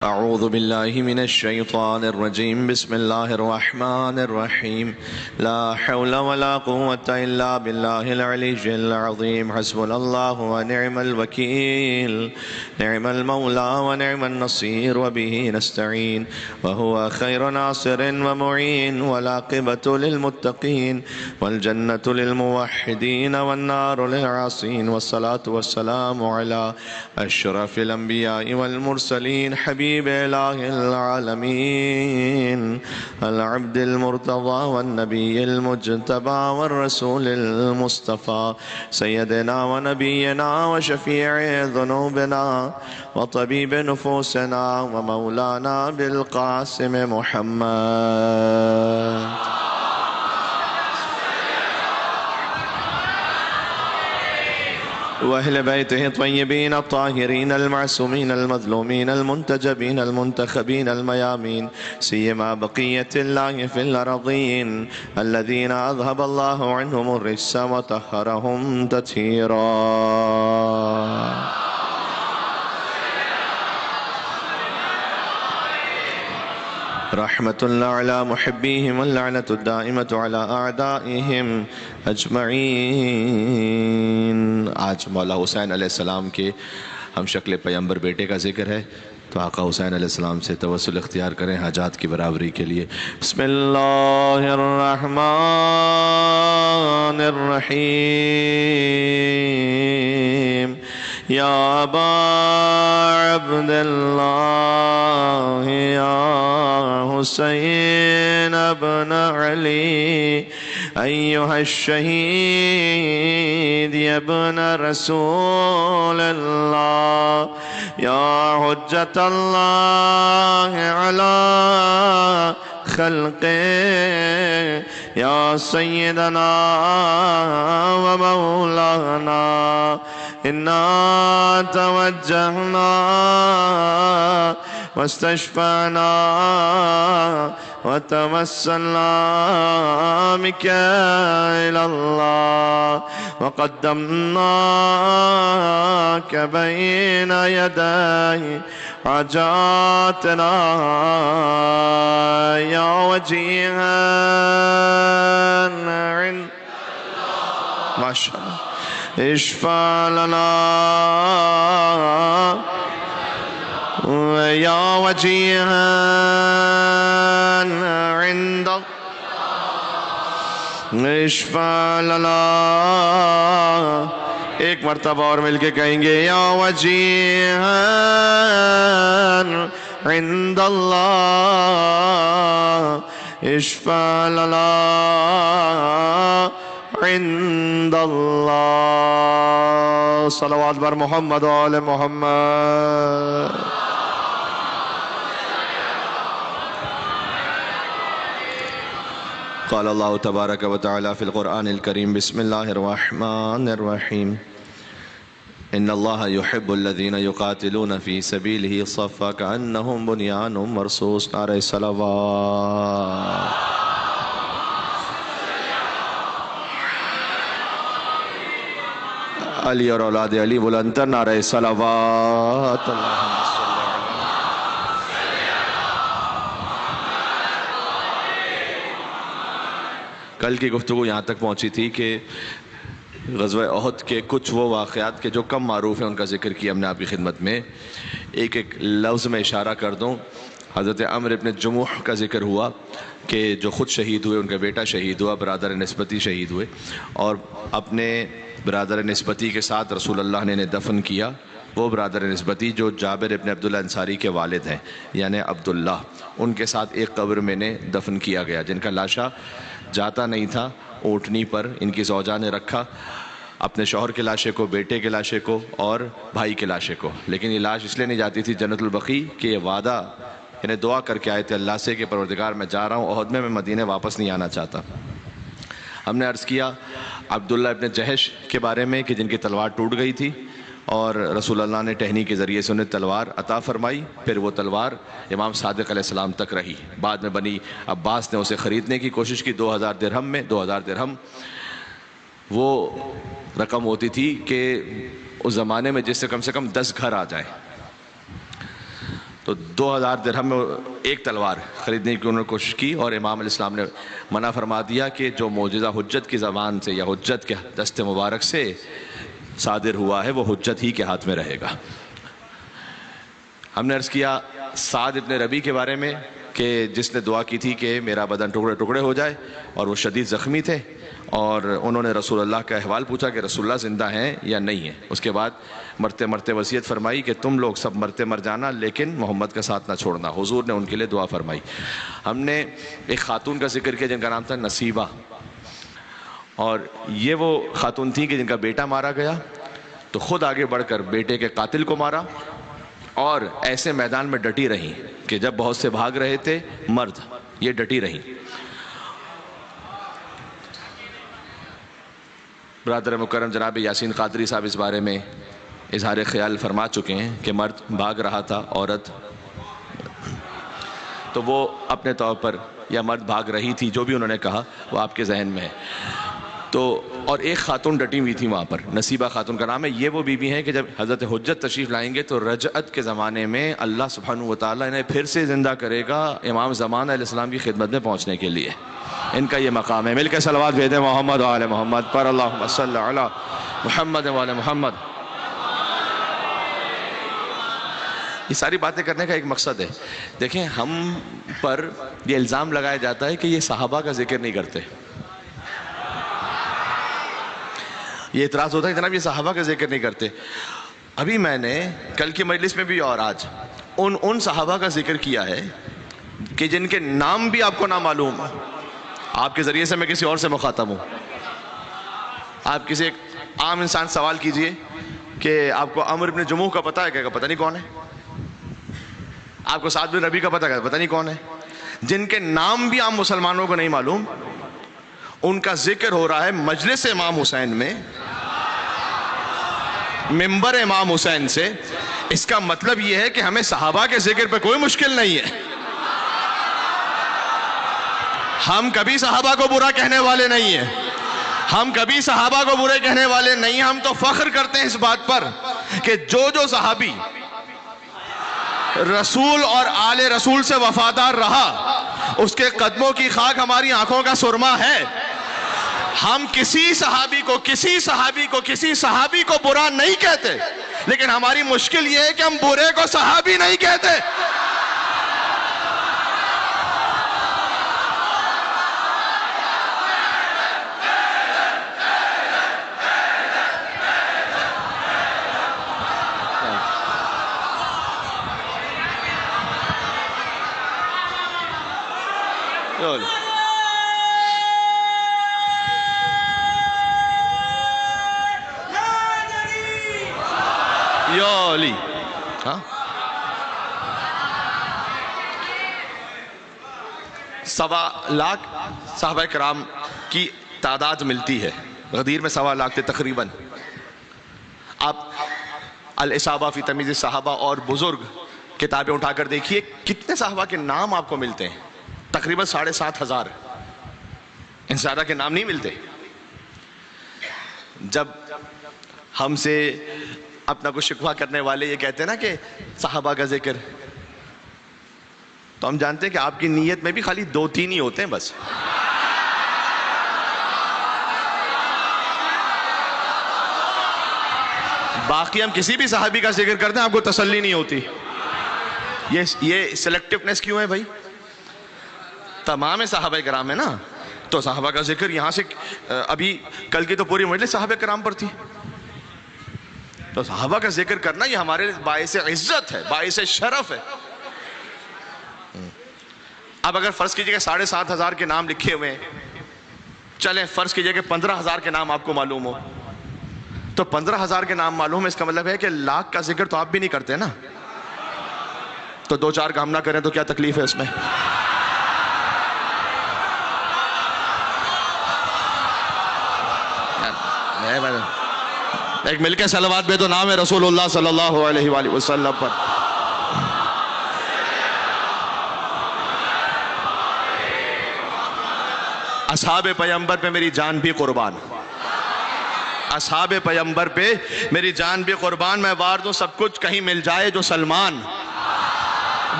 أعوذ بالله من الشيطان الرجيم بسم الله الرحمن الرحيم لا حول ولا قوة إلا بالله العلي العظيم حسبنا الله ونعم الوكيل نعم المولى ونعم النصير وبه نستعين وهو خير ناصر ومعين والعاقبة للمتقين والجنة للموحدين والنار للعاصين والصلاة والسلام على أشرف الأنبياء والمرسلين حبيب إله العالمين العبد المرتضى والنبي المجتبى والرسول المصطفى سيدنا ونبينا وشفيع ذنوبنا وطبيب نفوسنا ومولانا بالقاسم محمد وأهل بيته الطيبين الطاهرين المعصومين المظلومين المنتجبين المنتخبين الميامين سيما بقية الله في الأرضين الذين أذهب الله عنهم الرجس وطهرهم تطهيرا رحمة الله على محبيهم واللعنة الدائمة على أعدائهم أجمعين آج مولا حسین علیہ السلام کے ہم شکل پیغمبر بیٹے کا ذکر ہے تو آقا حسین علیہ السلام سے توسل اختیار کریں حاجات کی برابری کے لیے بسم اللہ الرحمن الرحیم یا ابا عبداللہ یا حسین ابن علی ایہا الشہید یا ابن رسول اللہ یا حجت اللہ علی خلقه يا سيدنا ومولانا إنا توجهنا واستشفعنا وتوسلنا بك إلى الله وقدمناك بين يدي حاجاتنا يا وجيها عند ما شاء الله اشفع لنا يا وجيها عند اشفع لنا ایک مرتبہ اور مل کے کہیں گے یا وجیہا عند اللہ اشفع لنا عند اللہ صلوات بر محمد و آل محمد قال الله تبارك وتعالى في القرآن الكريم بسم الله الرحمن الرحيم إن الله يحب الذين يقاتلون في سبيله صفا كأنهم بنيان مرصوص نعرہ صلوات علی اور اولاد علی بلندتر نعرہ صلوات کل کی گفتگو یہاں تک پہنچی تھی کہ غزوہ احد کے کچھ وہ واقعات کے جو کم معروف ہیں ان کا ذکر کیا ہم نے آپ کی خدمت میں ایک ایک لفظ میں اشارہ کر دوں حضرت عمرو ابن جموح کا ذکر ہوا کہ جو خود شہید ہوئے ان کا بیٹا شہید ہوا برادر نسبتی شہید ہوئے اور اپنے برادر نسبتی کے ساتھ رسول اللہ نے انہیں دفن کیا وہ برادر نسبتی جو جابر ابن عبداللہ انصاری کے والد ہیں یعنی عبداللہ ان کے ساتھ ایک قبر میں نے دفن کیا گیا جن کا لاشا جاتا نہیں تھا اونٹنی پر ان کی زوجہ نے رکھا اپنے شوہر کے لاشے کو بیٹے کے لاشے کو اور بھائی کے لاشے کو لیکن یہ لاش اس لیے نہیں جاتی تھی جنت البقیع کہ یہ وعدہ انہیں دعا کر کے آئے تھے اللہ سے کہ پروردگار میں جا رہا ہوں احد میں مدینے واپس نہیں آنا چاہتا ہم نے عرض کیا عبداللہ ابن جہش کے بارے میں کہ جن کی تلوار ٹوٹ گئی تھی اور رسول اللہ نے ٹہنی کے ذریعے سے انہیں تلوار عطا فرمائی پھر وہ تلوار امام صادق علیہ السلام تک رہی بعد میں بنی عباس نے اسے خریدنے کی کوشش کی 2000 درہم میں 2000 درہم وہ رقم ہوتی تھی کہ اس زمانے میں جس سے کم 10 گھر آ جائیں تو تو 2000 درہم میں ایک تلوار خریدنے کی انہوں نے کوشش کی، اور امام علیہ السلام نے منع فرما دیا کہ جو معجزہ حجت کی زبان سے یا حجت کے دست مبارک سے صادر ہوا ہے وہ حجت ہی کے ہاتھ میں رہے گا۔ ہم نے عرض کیا سعد ابن ربیع کے بارے میں کہ جس نے دعا کی تھی کہ میرا بدن ٹکڑے ٹکڑے ہو جائے، اور وہ شدید زخمی تھے، اور انہوں نے رسول اللہ کا احوال پوچھا کہ رسول اللہ زندہ ہیں یا نہیں ہیں۔ اس کے بعد مرتے مرتے وصیت فرمائی کہ تم لوگ سب مرتے مر جانا لیکن محمد کا ساتھ نہ چھوڑنا۔ حضور نے ان کے لیے دعا فرمائی۔ ہم نے ایک خاتون کا ذکر کیا جن کا نام تھا نصیبہ، اور یہ وہ خاتون تھیں کہ جن کا بیٹا مارا گیا تو خود آگے بڑھ کر بیٹے کے قاتل کو مارا، اور ایسے میدان میں ڈٹی رہیں کہ جب بہت سے بھاگ رہے تھے مرد، یہ ڈٹی رہیں۔ برادر مکرم جناب یاسین قادری صاحب اس بارے میں اظہار خیال فرما چکے ہیں کہ مرد بھاگ رہا تھا، عورت تو وہ اپنے طور پر، یا مرد بھاگ رہی تھی، جو بھی انہوں نے کہا وہ آپ کے ذہن میں ہے۔ تو اور ایک خاتون ڈٹی ہوئی تھی وہاں پر، نصیبہ خاتون کا نام ہے۔ یہ وہ بیوی ہیں کہ جب حضرت حجت تشریف لائیں گے تو رجعت کے زمانے میں اللہ سبحانہ وتعالیٰ انہیں پھر سے زندہ کرے گا امام زمان علیہ السلام کی خدمت میں پہنچنے کے لیے۔ ان کا یہ مقام ہے۔ مل کے صلوات بھیجیں محمد و آل محمد پر، اللہم صلی علی محمد و آل محمد۔ یہ ساری باتیں کرنے کا ایک مقصد ہے۔ دیکھیں ہم پر یہ الزام لگایا جاتا ہے کہ یہ صحابہ کا ذکر نہیں کرتے، یہ اعتراض ہوتا ہے جناب یہ صحابہ کا ذکر نہیں کرتے۔ ابھی میں نے کل کی مجلس میں بھی اور آج ان صحابہ کا ذکر کیا ہے کہ جن کے نام بھی آپ کو نہ معلوم۔ آپ کے ذریعے سے میں کسی اور سے مخاطب ہوں۔ آپ کسی ایک عام انسان سوال کیجئے کہ آپ کو عمرو بن جموح کا پتہ ہے کیا؟ پتہ نہیں کون ہے۔ آپ کو سعد بن ربیع کا پتہ ہے؟ پتہ نہیں کون ہے۔ جن کے نام بھی عام مسلمانوں کو نہیں معلوم، ان کا ذکر ہو رہا ہے مجلس امام حسین میں، منبر امام حسین سے۔ اس کا مطلب یہ ہے کہ ہمیں صحابہ کے ذکر پہ کوئی مشکل نہیں ہے۔ ہم کبھی صحابہ کو برا کہنے والے نہیں ہیں، ہم کبھی صحابہ کو برے کہنے والے نہیں ہیں۔ ہم تو فخر کرتے ہیں اس بات پر کہ جو صحابی رسول اور آل رسول سے وفادار رہا، اس کے قدموں کی خاک ہماری آنکھوں کا سرما ہے۔ ہم کسی صحابی کو برا نہیں کہتے، لیکن ہماری مشکل یہ ہے کہ ہم برے کو صحابی نہیں کہتے۔ یولی سوا لاکھ صحابہ کرام کی تعداد ملتی ہے۔ غدیر میں 1.25 لاکھ تھے تقریباً۔ آپ الاصابہ فی تمیز الصحابہ اور بزرگ کتابیں اٹھا کر دیکھیے کتنے صحابہ کے نام آپ کو ملتے ہیں، تقریباً 7,500۔ ان سے زیادہ کے نام نہیں ملتے۔ جب ہم سے اپنا کچھ شکوہ کرنے والے یہ کہتے ہیں نا کہ صحابہ کا ذکر، تو ہم جانتے ہیں کہ آپ کی نیت میں بھی خالی 2-3 ہی ہوتے ہیں بس۔ باقی ہم کسی بھی صحابی کا ذکر کرتے ہیں آپ کو تسلی نہیں ہوتی۔ یہ سلیکٹیونیس کیوں ہے بھائی؟ تمام صحابہ کرام ہے نا، تو صحابہ کا ذکر یہاں سے ابھی کل کی تو پوری مجلس صحابہ کرام پر تھی، تو صحابہ کا ذکر کرنا یہ ہمارے باعث عزت ہے، باعث شرف ہے۔ اب اگر فرض کیجئے کہ 7,500 کے نام لکھے ہوئے ہیں، چلیں فرض کیجئے کہ 15,000 کے نام آپ کو معلوم ہو، تو 15,000 کے نام معلوم ہے، اس کا مطلب ہے کہ لاکھ کا ذکر تو آپ بھی نہیں کرتے نا، تو 2-4 کا ہم نہ کریں تو کیا تکلیف ہے اس میں؟ ایک مل کے صلوات بھیجو نام رسول اللہ صلی اللہ علیہ وآلہ وسلم پر۔ اصحاب پیغمبر پہ میری جان بھی قربان، اصحاب پیغمبر پہ میری جان بھی قربان، میں وار دوں سب کچھ کہیں مل جائے جو سلمان۔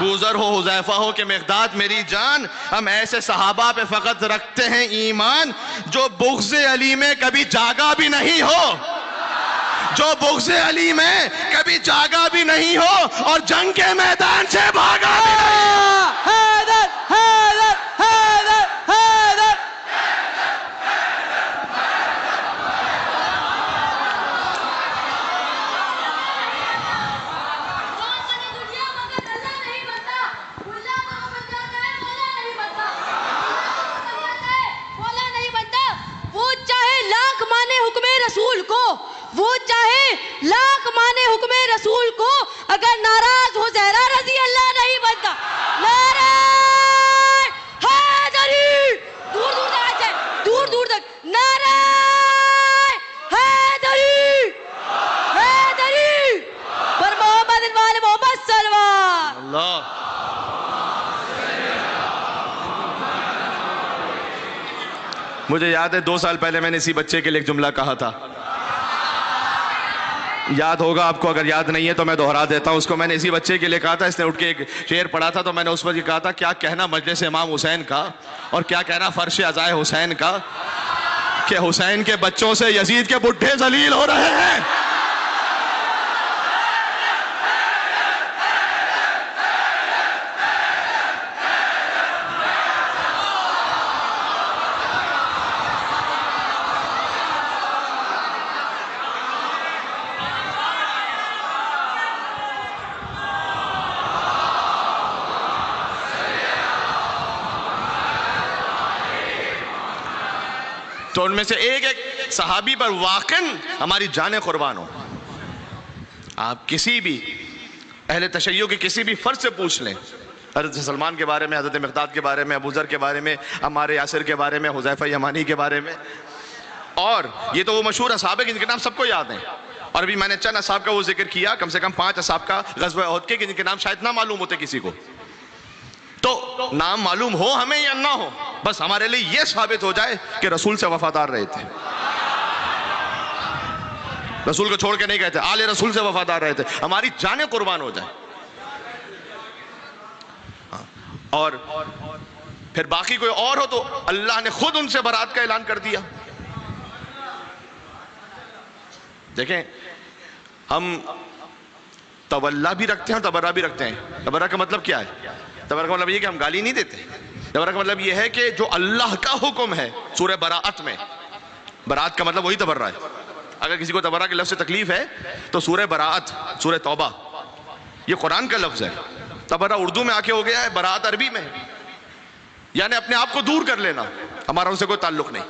ابوذر ہو، حذیفہ ہو کہ مقداد میری جان، ہم ایسے صحابہ پہ فقط رکھتے ہیں ایمان جو بغض علی میں کبھی جاگا بھی نہیں ہو، جو بغض علی میں کبھی جاگا بھی نہیں ہو اور جنگ کے میدان سے بھاگا بھی نہیں ہو۔ حیدر حیدر حیدر حیدر۔ رسول کو، وہ چاہے لاکھ مانے حکم رسول کو، اگر ناراض ہو زہرا رضی اللہ نہیں بنتا۔ نعرہ حیدری، دور دور تک آ جائے، دور دور تک، نعرہ حیدری حیدری پر محمد وال محمد صلوات اللہ۔ مجھے یاد ہے 2 سال پہلے میں نے اسی بچے کے لیے ایک جملہ کہا تھا، یاد ہوگا آپ کو، اگر یاد نہیں ہے تو میں دہرا دیتا ہوں اس کو۔ میں نے اسی بچے کے لیے کہا تھا، اس نے اٹھ کے ایک شعر پڑھا تھا، تو میں نے اس وقت یہ کہا تھا کیا کہنا مجلس امام حسین کا اور کیا کہنا فرش عزائے حسین کا کہ حسین کے بچوں سے یزید کے بڈھے ذلیل ہو رہے ہیں۔ تو ان میں سے ایک ایک صحابی پر واقعاً ہماری جانیں قربان ہو۔ آپ کسی بھی اہل تشیع کے کسی بھی فرد سے پوچھ لیں، حضرت سلمان کے بارے میں، حضرت مقداد کے بارے میں، ابوذر کے بارے میں، عمار یاسر کے بارے میں، حذیفہ یمانی کے بارے میں، اور یہ تو وہ مشہور اصحاب ہیں جن کے نام سب کو یاد ہیں، اور ابھی میں نے چند اصحاب کا وہ ذکر کیا، کم سے کم 5 اصحاب کا غزوہ احد کے، جن کے نام شاید نہ معلوم ہوتے کسی کو۔ تو نام معلوم ہو ہمیں یا نہ ہو، بس ہمارے لیے یہ ثابت ہو جائے کہ رسول سے وفادار رہے تھے، رسول کو چھوڑ کے نہیں کہتے، آل رسول سے وفادار رہے تھے، ہماری جانیں قربان ہو جائیں۔ اور پھر باقی کوئی اور ہو تو اللہ نے خود ان سے برات کا اعلان کر دیا۔ دیکھیں، ہم تولا بھی رکھتے ہیں، تبرہ بھی رکھتے ہیں۔ تبرہ کا مطلب کیا ہے؟ تبرہ کا مطلب یہ کہ ہم گالی نہیں دیتے۔ تبرہ کا مطلب یہ ہے کہ جو اللہ کا حکم ہے سورہ براءت میں، براءت کا مطلب وہی تبرہ ہے۔ اگر کسی کو تبرہ کے لفظ سے تکلیف ہے تو سورہ براءت، سورہ توبہ، یہ قرآن کا لفظ ہے۔ تبرہ اردو میں آ کے ہو گیا ہے، براءت عربی میں ہے، یعنی اپنے آپ کو دور کر لینا، ہمارا ان سے کوئی تعلق نہیں،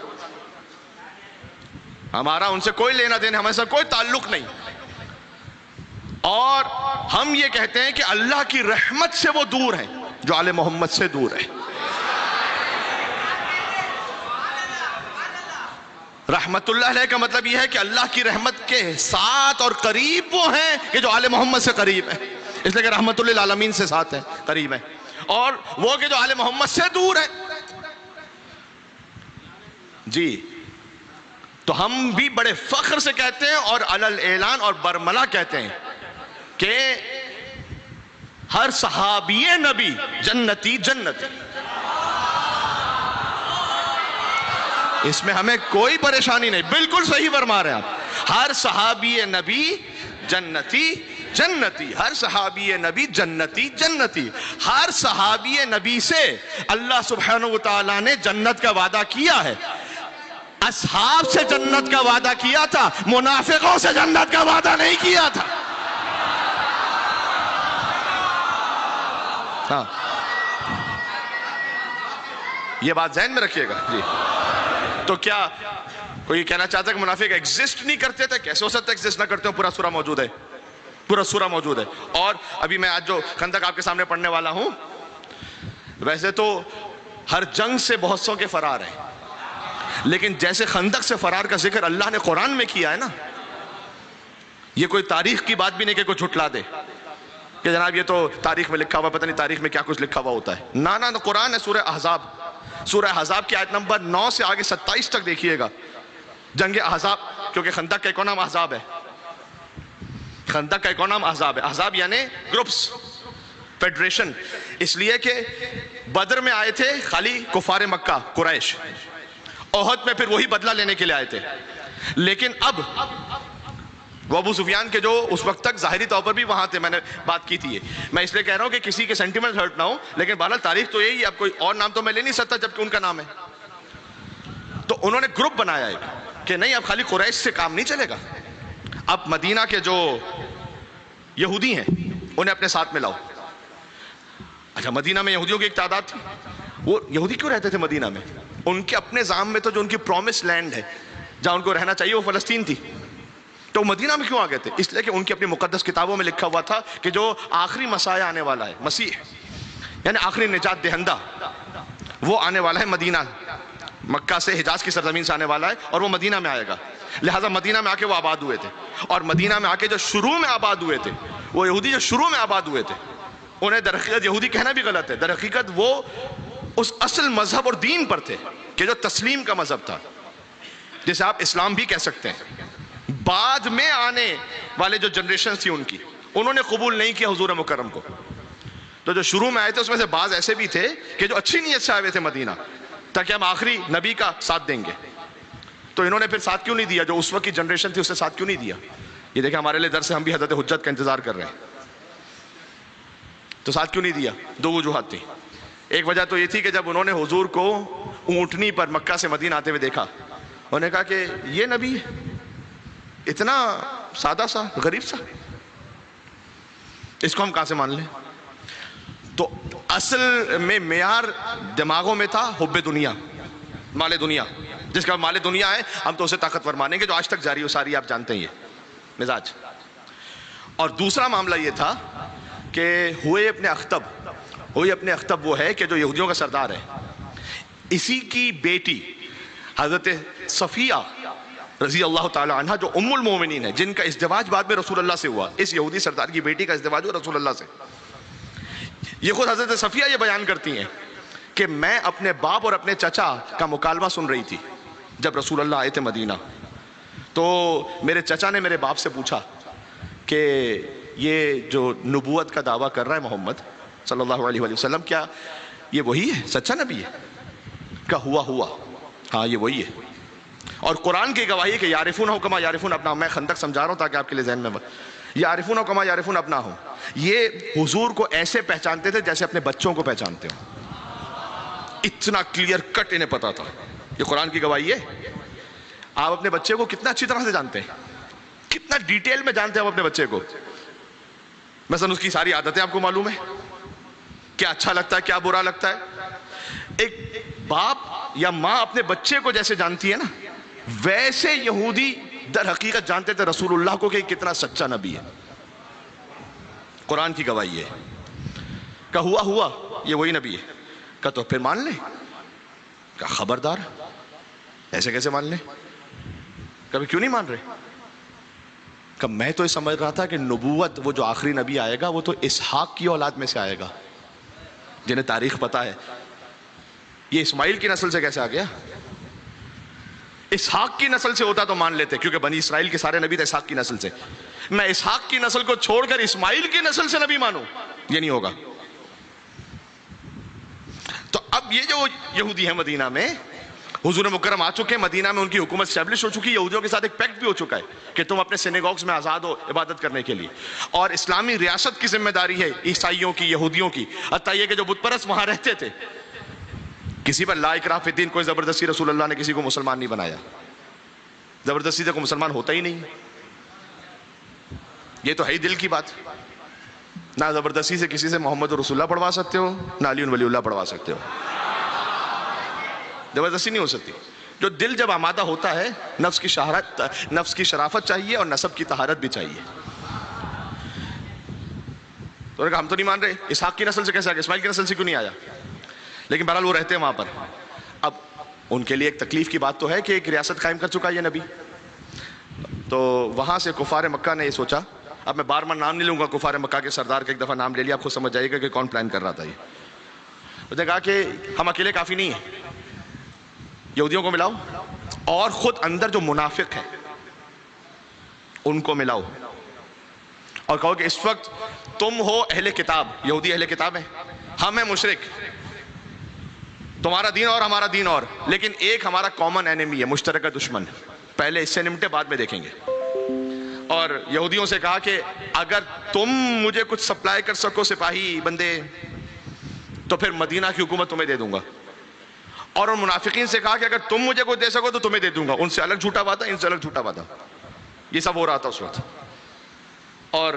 ہمارا ان سے کوئی لینا دینا، ہمیں سے کوئی تعلق نہیں۔ اور ہم یہ کہتے ہیں کہ اللہ کی رحمت سے وہ دور ہیں جو آل محمد سے دور ہے۔ رحمت اللہ علیہ کا مطلب یہ ہے کہ اللہ کی رحمت کے ساتھ اور قریب وہ ہیں کہ جو آل محمد سے قریب ہیں، اس لیے کہ رحمت للعالمین سے ساتھ ہیں، قریب ہیں، اور وہ کہ جو آل محمد سے دور ہیں۔ جی، تو ہم بھی بڑے فخر سے کہتے ہیں اور علی اعلان اور برملا کہتے ہیں کہ ہر صحابی نبی جنتی جنتی، اس میں ہمیں کوئی پریشانی نہیں، بالکل صحیح فرما رہے ہیں آپ۔ ہر صحابی نبی جنتی جنتی، ہر صحابی نبی جنتی جنتی، ہر صحابی نبی سے اللہ سبحانہ وتعالی نے جنت کا وعدہ کیا ہے۔ اصحاب سے جنت کا وعدہ کیا تھا، منافقوں سے جنت کا وعدہ نہیں کیا تھا۔ ہاں، یہ بات ذہن میں رکھیے گا۔ جی، تو کیا کوئی کہنا چاہتا ہے کہ منافق ایگزسٹ نہیں کرتے تھے؟ کیسے ہو سکتا ہے ایگزسٹ نہ کرتے ہو؟ پورا سورہ موجود ہے، پورا سورہ موجود ہے۔ اور ابھی میں آج جو خندق آپ کے سامنے پڑھنے والا ہوں، ویسے تو ہر جنگ سے بہت سو کے فرار ہیں، لیکن جیسے خندق سے فرار کا ذکر اللہ نے قرآن میں کیا ہے نا، یہ کوئی تاریخ کی بات بھی نہیں کہ کوئی جھٹلا دے کہ جناب یہ تو تاریخ میں لکھا ہوا، پتہ نہیں تاریخ میں کیا کچھ لکھا ہوا ہوتا ہے۔ نہ، قرآن ہے، سورہ احزاب، سورہ احزاب کی آیت نمبر 9 سے آگے 27 تک دیکھیے گا۔ جنگ احزاب، کیونکہ خندق کا ایک اور نام احزاب ہے، خندق کا ایک اور نام احزاب ہے۔ احزاب یعنی گروپس، فیڈریشن، اس لیے کہ بدر میں آئے تھے خالی کفار مکہ قریش، احد میں پھر وہی بدلہ لینے کے لیے آئے تھے، لیکن اب وہ ابو سفیان کے جو اس وقت تک ظاہری طور پر بھی وہاں تھے، میں نے بات کی تھی، میں اس لیے کہہ رہا ہوں کہ کسی کے سینٹیمنٹ ہرٹ نہ ہو، لیکن بہرحال تاریخ تو یہی ہے، اب کوئی اور نام تو میں لے نہیں سکتا جبکہ ان کا نام ہے. تو انہوں نے گروپ بنایا ایک کہ نہیں اب خالی قریش سے کام نہیں چلے گا، اب مدینہ کے جو یہودی ہیں انہیں اپنے ساتھ میں لاؤ. اچھا مدینہ میں یہودیوں کی ایک تعداد تھی، وہ یہودی کیوں رہتے تھے مدینہ میں؟ ان کے اپنے زعم میں تو جو ان کی پرومس لینڈ ہے جہاں ان کو رہنا چاہیے وہ فلسطین تھی، تو مدینہ میں کیوں آ گئے تھے؟ اس لیے کہ ان کی اپنی مقدس کتابوں میں لکھا ہوا تھا کہ جو آخری مسیح آنے والا ہے، مسیح یعنی آخری نجات دہندہ، وہ آنے والا ہے مدینہ، مکہ سے حجاز کی سرزمین سے آنے والا ہے اور وہ مدینہ میں آئے گا. لہٰذا مدینہ میں آ کے وہ آباد ہوئے تھے، اور مدینہ میں آ کے جو شروع میں آباد ہوئے تھے، وہ یہودی جو شروع میں آباد ہوئے تھے، انہیں در حقیقت یہودی کہنا بھی غلط ہے، در حقیقت وہ اس اصل مذہب اور دین پر تھے کہ جو تسلیم کا مذہب تھا، جسے آپ اسلام بھی کہہ سکتے ہیں. بعد میں آنے والے جو جنریشن تھی ان کی، انہوں نے قبول نہیں کیا حضور مکرم کو. تو جو شروع میں آئے تھے اس میں سے بعض ایسے بھی تھے کہ جو اچھی نیت سے آئے ہوئے تھے مدینہ تاکہ ہم آخری نبی کا ساتھ دیں گے. تو انہوں نے پھر ساتھ کیوں نہیں دیا؟ جو اس وقت کی جنریشن تھی اس نے ساتھ کیوں نہیں دیا؟ یہ دیکھیں ہمارے لیے درس ہے، ہم بھی حضرت حجت کا انتظار کر رہے ہیں. تو ساتھ کیوں نہیں دیا؟ دو وجوہات تھی. ایک وجہ تو یہ تھی کہ جب انہوں نے حضور کو اونٹنی پر مکہ سے مدینہ آتے ہوئے دیکھا، انہوں نے کہا کہ یہ نبی اتنا سادہ سا غریب سا، اس کو ہم کہاں سے مان لیں؟ تو اصل میں معیار دماغوں میں تھا حب دنیا، مال دنیا. جس کا مال دنیا ہے ہم تو اسے طاقتور مانیں گے، جو آج تک جاری و ساری آپ جانتے ہیں یہ مزاج. اور دوسرا معاملہ یہ تھا کہ ہوئے اپنے اختب وہ ہے کہ جو یہودیوں کا سردار ہے، اسی کی بیٹی حضرت صفیہ رضی اللہ تعالی عنہ جو ام المومنین ہے، جن کا ازدواج بعد میں رسول اللہ سے ہوا، اس یہودی سردار کی بیٹی کا ازدواج ہوا رسول اللہ سے. یہ خود حضرت صفیہ یہ بیان کرتی ہیں کہ میں اپنے باپ اور اپنے چچا کا مکالمہ سن رہی تھی جب رسول اللہ آئے تھے مدینہ. تو میرے چچا نے میرے باپ سے پوچھا کہ یہ جو نبوت کا دعویٰ کر رہا ہے محمد صلی اللہ علیہ وسلم، کیا یہ وہی ہے، سچا نبی ہے؟ کہ ہوا ہاں یہ وہی ہے. اور قرآن کی گواہی ہے کہ یعرفونہ کما یعرفون ابناءہم. میں خندق سمجھا رہا ہوں تاکہ آپ کے لیے ذہن میں یعرفونہ کما یعرفون ابناءہم. یہ حضور کو ایسے پہچانتے تھے جیسے اپنے بچوں کو پہچانتے ہو، اتنا کلیئر کٹ انہیں پتا تھا. یہ قرآن کی گواہی ہے. آپ اپنے بچے کو کتنا اچھی طرح سے جانتے ہیں، کتنا ڈیٹیل میں جانتے ہیں آپ اپنے بچے کو. مثلا اس کی ساری عادتیں آپ کو معلوم ہے، کیا اچھا لگتا ہے کیا برا لگتا ہے. ایک باپ یا ماں اپنے بچے کو جیسے جانتی ہے نا، ویسے یہودی در حقیقت جانتے تھے رسول اللہ کو کہ کتنا سچا نبی ہے. قرآن کی گواہی ہے. کہ ہوا یہ وہی نبی ہے. کہ تو پھر مان لیں. کہ خبردار، ایسے کیسے مان لیں؟ کبھی کیوں نہیں مان رہے؟ کہ میں تو یہ سمجھ رہا تھا کہ نبوت وہ جو آخری نبی آئے گا وہ تو اسحاق کی اولاد میں سے آئے گا، جنہیں تاریخ پتا ہے. یہ اسماعیل کی نسل سے کیسے آ گیا؟ اسحاق کی نسل سے ہوتا تو مان لیتے، کیونکہ بنی اسرائیل کے سارے نبی تھے اسحاق کی نسل سے. میں اسحاق کی نسل کو چھوڑ کر اسماعیل کی نسل سے نبی مانوں، یہ نہیں ہوگا. تو اب یہ جو یہودی ہیں مدینہ میں، حضور مکرم آ چکے ہیں مدینہ میں، ان کی حکومت اسٹیبلش ہو چکی، یہودیوں کے ساتھ ایک پیکٹ بھی ہو چکا ہے کہ تم اپنے سینیگوگز میں آزاد ہو عبادت کرنے کے لیے، اور اسلامی ریاست کی ذمہ داری ہے عیسائیوں کی، یہودیوں کی. حتیٰ یہ کہ جو بت پرست وہاں رہتے تھے، کسی پر لا اکراہ فی الدین، کوئی زبردستی رسول اللہ نے کسی کو مسلمان نہیں بنایا. زبردستی سے کوئی مسلمان ہوتا ہی نہیں. یہ تو ہے ہی دل کی بات. نہ زبردستی سے کسی سے محمد رسول اللہ پڑھوا سکتے ہو، نہ علی ولی اللہ پڑھوا سکتے ہو. زبردستی نہیں ہو سکتی. جو دل جب آمادہ ہوتا ہے، نفس کی شرافت چاہیے اور نسب کی طہارت بھی چاہیے. تو نے کہا ہم تو نہیں مان رہے، اسحاق کی نسل سے کیسے آ گیا، اسماعیل کی نسل سے کیوں نہیں آیا؟ لیکن بہرحال وہ رہتے ہیں وہاں پر. اب ان کے لیے ایک تکلیف کی بات تو ہے کہ ایک ریاست قائم کر چکا یہ نبی. تو وہاں سے کفار مکہ نے یہ سوچا، اب میں بار بار نام نہیں لوں گا، کفار مکہ کے سردار کا ایک دفعہ نام لے لیا، آپ خود سمجھ جائیے گا کہ کون پلان کر رہا تھا. یہ اس نے کہا کہ ہم اکیلے کافی نہیں ہیں، یہودیوں کو ملاؤ اور خود اندر جو منافق ہیں ان کو ملاؤ اور کہو کہ اس وقت تم ہو اہل کتاب، یہودی اہل کتاب ہیں، ہم ہیں مشرک، تمہارا دین اور ہمارا دین اور، لیکن ایک ہمارا کامن اینیمی ہے، مشترکہ دشمن، پہلے اس سے نمٹے بعد میں دیکھیں گے۔ اور یہودیوں سے کہا کہ اگر تم مجھے کچھ سپلائی کر سکو سپاہی بندے تو پھر مدینہ کی حکومت تمہیں دے دوں گا، اور ان منافقین سے کہا کہ اگر تم مجھے کوئی دے سکو تو تمہیں دے دوں گا، ان سے الگ جھوٹا وعدہ، ان سے الگ جھوٹا وعدہ، یہ سب ہو رہا تھا اس وقت۔ اور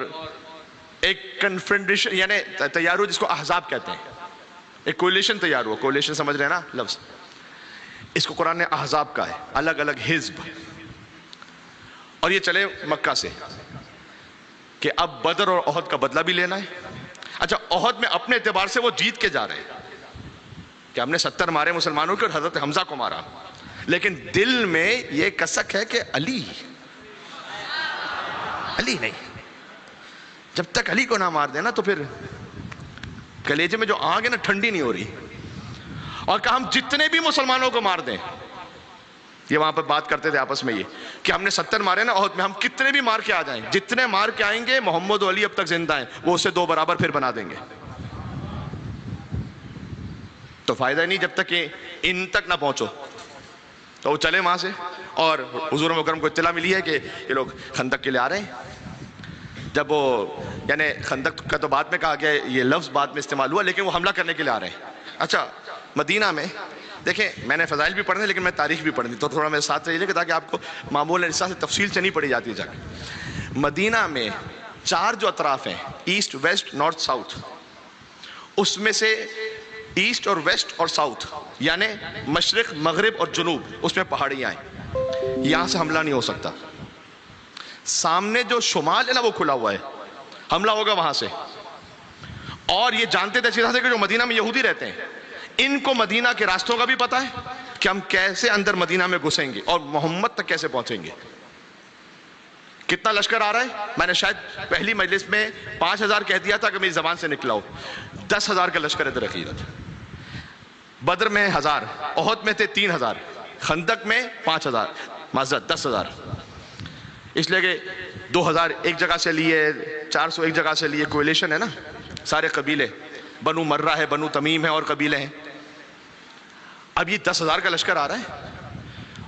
ایک کنفرنٹیشن یعنی تیار ہو، جس کو احزاب کہتے ہیں، ایک کولیشن تیار ہوا، کولیشن سمجھ رہے ہیں نا لفظ، اس کو قرآن نے احزاب کا ہے، الگ الگ حزب، اور یہ چلے مکہ سے کہ اب بدر اور احد کا بدلہ بھی لینا ہے۔ اچھا احد میں اپنے اعتبار سے وہ جیت کے جا رہے ہیں کہ ہم نے 70 مارے مسلمانوں کے اور حضرت حمزہ کو مارا، لیکن دل میں یہ کسک ہے کہ علی نہیں، جب تک علی کو نہ مار دینا تو پھر کلیجے میں جو آگ ہے نا ٹھنڈی نہیں ہو رہی، اور کہ ہم جتنے بھی مسلمانوں کو مار دیں، یہ وہاں پر بات کرتے تھے آپس میں یہ کہ ہم نے 70 مارے نا احد میں، ہم کتنے بھی مار کے آ جائیں، جتنے مار کے آئیں گے محمد و علی اب تک زندہ ہیں، وہ اسے 2 برابر پھر بنا دیں گے، تو فائدہ نہیں جب تک کہ ان تک نہ پہنچو۔ تو وہ چلے وہاں سے، اور حضور مکرم کو اطلاع ملی ہے کہ یہ لوگ خندق کے لیے آ رہے ہیں۔ جب وہ یعنی خندق کا تو بعد میں کہا گیا، یہ لفظ بعد میں استعمال ہوا، لیکن وہ حملہ کرنے کے لیے آ رہے ہیں۔ اچھا مدینہ میں دیکھیں، میں نے فضائل بھی پڑھنے لیکن میں تاریخ بھی پڑھنی، تو تھوڑا میرے ساتھ رہیے گا تاکہ آپ کو معمول حصہ سے تفصیل سے نہیں پڑھی جاتی ہے جا کے۔ مدینہ میں 4 جو اطراف ہیں، ایسٹ ویسٹ نارتھ ساؤتھ، اس میں سے ایسٹ اور ویسٹ اور ساؤتھ یعنی مشرق مغرب اور جنوب، اس میں پہاڑیاں ہیں، یہاں سے حملہ نہیں ہو سکتا۔ سامنے جو شمال ہے نا وہ کھلا ہوا ہے، حملہ ہوگا وہاں سے۔ اور یہ جانتے تھے سیدھا سے کہ جو مدینہ میں یہودی رہتے ہیں، ان کو مدینہ کے راستوں کا بھی پتا ہے کہ ہم کیسے اندر مدینہ میں گھسیں گے اور محمد تک کیسے پہنچیں گے۔ کتنا لشکر آ رہا ہے؟ میں نے شاید پہلی مجلس میں 5000 کہہ دیا تھا کہ میری زبان سے نکلا ہو، 10,000 کا لشکر ادھر رکھیے گا۔ بدر میں 1000، احد میں تھے 3000، خندق میں 5000، معذرت 10,000، اس لیے کہ 2000 ایک جگہ سے لیے، 400 ایک جگہ سے لیے، کولیشن ہے نا، سارے قبیلے، بنو مرہ ہے، بنو تمیم ہے، اور قبیلے ہیں۔ اب یہ 10,000 کا لشکر آ رہا ہے،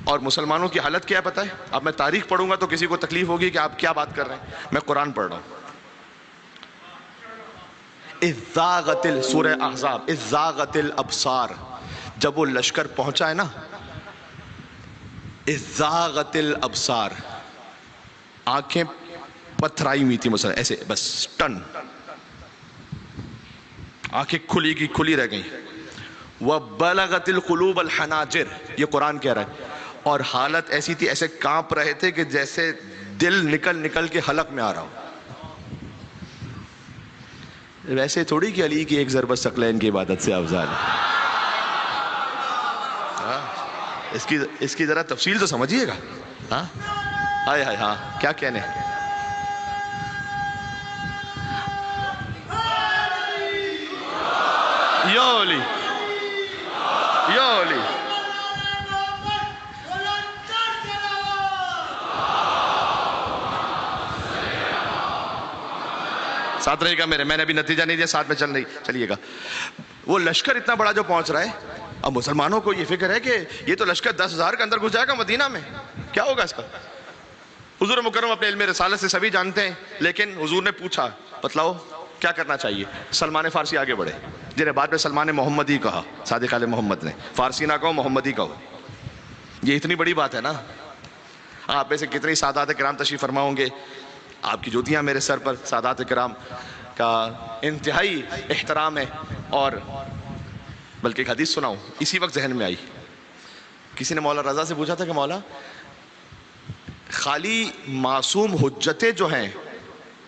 اور مسلمانوں کی حالت کیا ہے پتہ ہے؟ اب میں تاریخ پڑھوں گا تو کسی کو تکلیف ہوگی کہ آپ کیا بات کر رہے ہیں، میں قرآن پڑھ رہا ہوں۔ اذ زاغت سورہ احزاب، اذ زاغت الابصار، جب وہ لشکر پہنچا ہے نا، اذ زاغت الابصار، آنکھیں پتھرائی ہوئی تھی مثلا ایسے، بس ٹن، آنکھیں کھلی کی کھلی رہ گئیں۔ وَبَلَغَتِ الْقُلُوبَ الْحَنَاجِرِ، یہ قرآن کہہ رہا ہے، اور حالت ایسی تھی، ایسے کانپ رہے تھے کہ جیسے دل نکل کے حلق میں آ رہا ہو۔ ویسے تھوڑی کہ علی کی ایک ضربت ثقلین کی عبادت سے افضل ہے، اس کی ذرا تفصیل تو سمجھیے گا۔ ہاں ہائے ہائے، ہاں کیا کہنے، یا علی یا علی، ساتھ رہے گا میرے، میں نے ابھی نتیجہ نہیں دیا، ساتھ میں چلیے گا۔ وہ لشکر اتنا بڑا جو پہنچ رہا ہے، اب مسلمانوں کو یہ فکر ہے کہ یہ تو لشکر 10,000 کے اندر گھس جائے گا مدینہ میں، کیا ہوگا اس کا؟ حضور مکرم اپنے علم رسالت سے سبھی جانتے ہیں، لیکن حضور نے پوچھا بتلاؤ کیا کرنا چاہیے؟ سلمان فارسی آگے بڑھے، جنہیں بعد میں سلمان محمدی کہا، صادق آل محمد نے، فارسی نہ کہو محمدی کہو، یہ اتنی بڑی بات ہے نا۔ آپ میں سے کتنی سادات کرام تشریف فرما ہوں گے، آپ کی جوتیاں میرے سر پر، سادات کرام کا انتہائی احترام ہے۔ اور بلکہ ایک حدیث سناؤں، اسی وقت ذہن میں آئی، کسی نے مولا رضا سے پوچھا تھا کہ مولا خالی معصوم حجتیں جو ہیں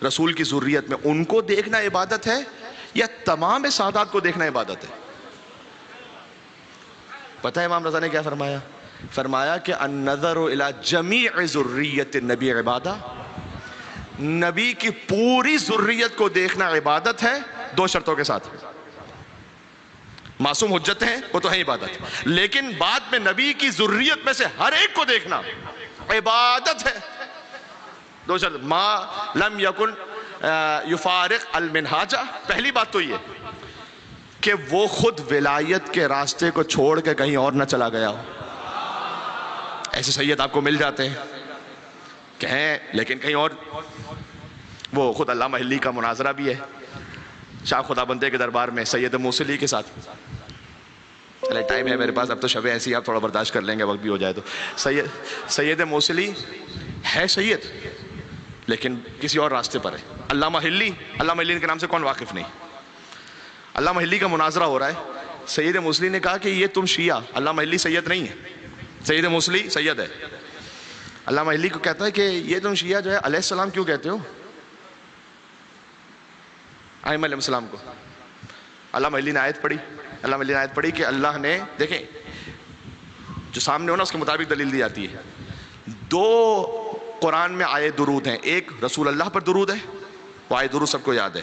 رسول کی ذریت میں، ان کو دیکھنا عبادت ہے یا تمام سادات کو دیکھنا عبادت ہے؟ پتہ ہے امام رضا نے کیا فرمایا؟ فرمایا کہ النظر الی جمیع ذریت النبی عبادہ، نبی کی پوری ذریت کو دیکھنا عبادت ہے، 2 شرطوں کے ساتھ۔ معصوم حجت ہیں وہ تو ہے عبادت، لیکن بعد میں نبی کی ذریت میں سے ہر ایک کو دیکھنا عبادت ہے، 2 شرط، ما لم یکن یفارق المنہاج، پہلی بات تو یہ کہ وہ خود ولایت کے راستے کو چھوڑ کے کہیں اور نہ چلا گیا ہو. ایسے سید آپ کو مل جاتے ہیں کہ ہیں لیکن کہیں اور. وہ خود علامہ حلی کا مناظرہ بھی ہے شاہ خدا بندے کے دربار میں سید موصلی کے ساتھ. چلے ٹائم ہے میرے پاس، اب تو شبیں ایسی آپ تھوڑا برداشت کر لیں گے وقت بھی ہو جائے تو. سید موصلی ہے سید لیکن کسی اور راستے پر ہے. علامہ حلی کے نام سے کون واقف نہیں؟ علامہ حلی کا مناظرہ ہو رہا ہے، سید موصلی نے کہا کہ یہ تم شیعہ، علامہ حلی سید نہیں ہے، سید موصلی سید ہے. علامہ حلی کو کہتا ہے کہ یہ تم شیعہ جو ہے علیہ السلام کیوں کہتے ہو ائمہ علیہ السلام کو؟ علامہ حلی نے آیت پڑھی کہ اللہ نے، دیکھیں جو سامنے ہونا اس کے مطابق دلیل دی جاتی ہے. 2 قرآن میں آئے درود ہیں، ایک رسول اللہ پر درود ہے، وہ آئے درود سب کو یاد ہے،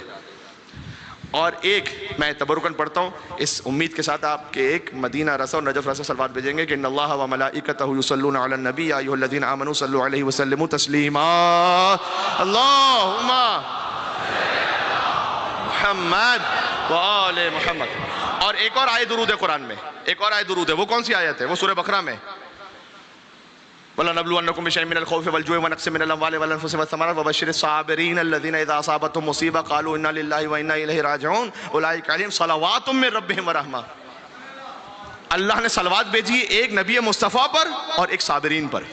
اور ایک میں تبرکن پڑھتا ہوں اس امید کے ساتھ آپ کہ ایک مدینہ رسا اور نجف رسا صلوات بھیجیں گے کہ ان اللہ و ملائکتہ یصلون علی النبی یا ایھا الذین آمنوا صلوا علیہ وسلموا تسلیما اللہم محمد و آل محمد. اور ایک اور آیت درود ہے قرآن میں، ایک اور آیت درود ہے. وہ کون سی آیت ہے؟ وہ سورہ بقرہ میں وَلَنَبْلُوَنَّكُمْ بِشَيْءٍ مِّنَ الْخَوْفِ وَالْجُوعِ وَنَقْصٍ مِّنَ الْأَمْوَالِ وَالْأَنفُسِ وَالثَّمَرَاتِ وَبَشِّرِ الصَّابِرِينَ الَّذِينَ إِذَا أَصَابَتْهُمْ مُصِيبَةٌ قَالُوا إِنَّا لِلَّهِ وَإِنَّا إِلَيْهِ رَاجِعُونَ أُولَٰئِكَ عَلَيْهِمْ صَلَوَاتٌ مِّن رَّبِّهِمْ وَرَحْمَةٌ. اللہ نے صلوات بھیجی ایک نبی مصطفیٰ پر اور ایک صابرین پر.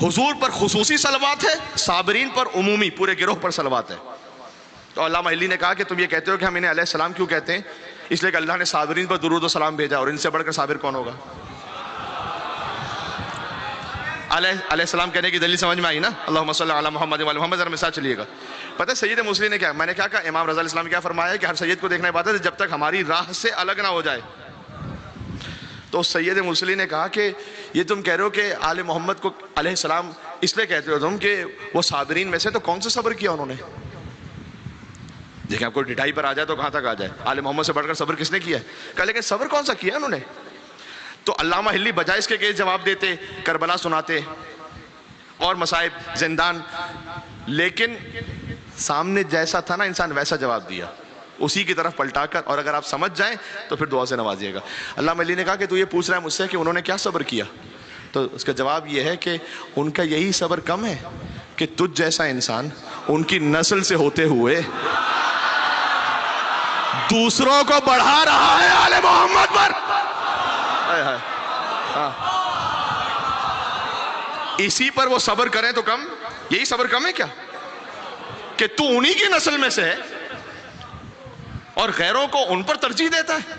حضور پر خصوصی صلوات ہے، صابرین پر عمومی پورے گروہ پر صلوات ہے. تو علامہ حلی نے کہا کہ تم یہ کہتے ہو کہ ہم انہیں علیہ السلام کیوں کہتے ہیں؟ اس لیے کہ اللہ نے صابرین پر درود و سلام بھیجا، اور ان سے بڑھ کر صابر کون ہوگا؟ علیہ السلام کہنے کی دلیل سمجھ میں آئی نا؟ اللہم صلی علی محمد و علی محمد. ذرا مثال چلیے گا. پتہ ہے سید موصلی نے کیا، میں نے کیا کہا، امام رضا علیہ السلام نے کیا فرمایا ہے کہ ہر سید کو دیکھنا عبادت ہے جب تک ہماری راہ سے الگ نہ ہو جائے. تو سید موصلی نے کہا کہ یہ تم کہہ رہے ہو کہ آل محمد کو علیہ السلام اس لیے کہتے ہو تم کہ وہ صابرین میں سے، تو کون سا صبر کیا انہوں نے؟ دیکھیں آپ کو ڈٹائی پر آ جائے تو کہاں تک آ جائے. آل محمد سے بڑھ کر صبر کس نے کیا ہے؟ کہا لیکن صبر کون سا کیا انہوں نے؟ تو علامہ حلی بجائے اس کے جواب دیتے، کربلا سناتے اور مصائب زندان، لیکن سامنے جیسا تھا نا انسان ویسا جواب دیا اسی کی طرف پلٹا کر. اور اگر آپ سمجھ جائیں تو پھر دعا سے نوازیے گا. علامہ علی نے کہا کہ تو یہ پوچھ رہا ہے مجھ سے کہ انہوں نے کیا صبر کیا؟ تو اس کا جواب یہ ہے کہ ان کا یہی صبر کم ہے کہ تجھ جیسا انسان ان کی نسل سے ہوتے ہوئے دوسروں کو بڑھا رہا ہے آل محمد پر. اسی پر وہ صبر کریں تو کم. یہی صبر کم ہے کیا کہ تو انہی کی نسل میں سے ہے اور غیروں کو ان پر ترجیح دیتا ہے؟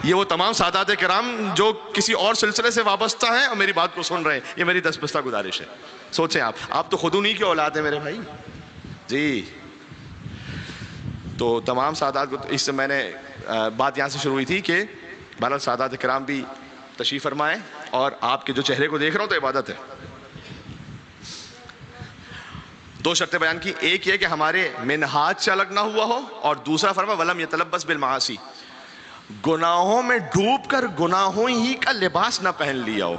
یہ وہ تمام سادات کرام جو کسی اور سلسلے سے وابستہ ہیں اور میری بات کو سن رہے ہیں، یہ میری دست بستہ گزارش ہے. سوچیں آپ تو خود انہی کی اولاد ہیں میرے بھائی جی. تو تمام سادات کو، اس سے میں نے بات یہاں سے شروع ہوئی تھی کہ بہرحال سادات کرام بھی تشریف فرمائیں، اور آپ کے جو چہرے کو دیکھ رہا ہوں تو عبادت ہے. 2 شرطیں بیان کی، ایک یہ کہ ہمارے منہاج سے الگ نہ ہوا ہو، اور دوسرا فرما ولم یتلبس بالمعاصی، گناہوں میں ڈوب کر گناہوں ہی کا لباس نہ پہن لیا ہو.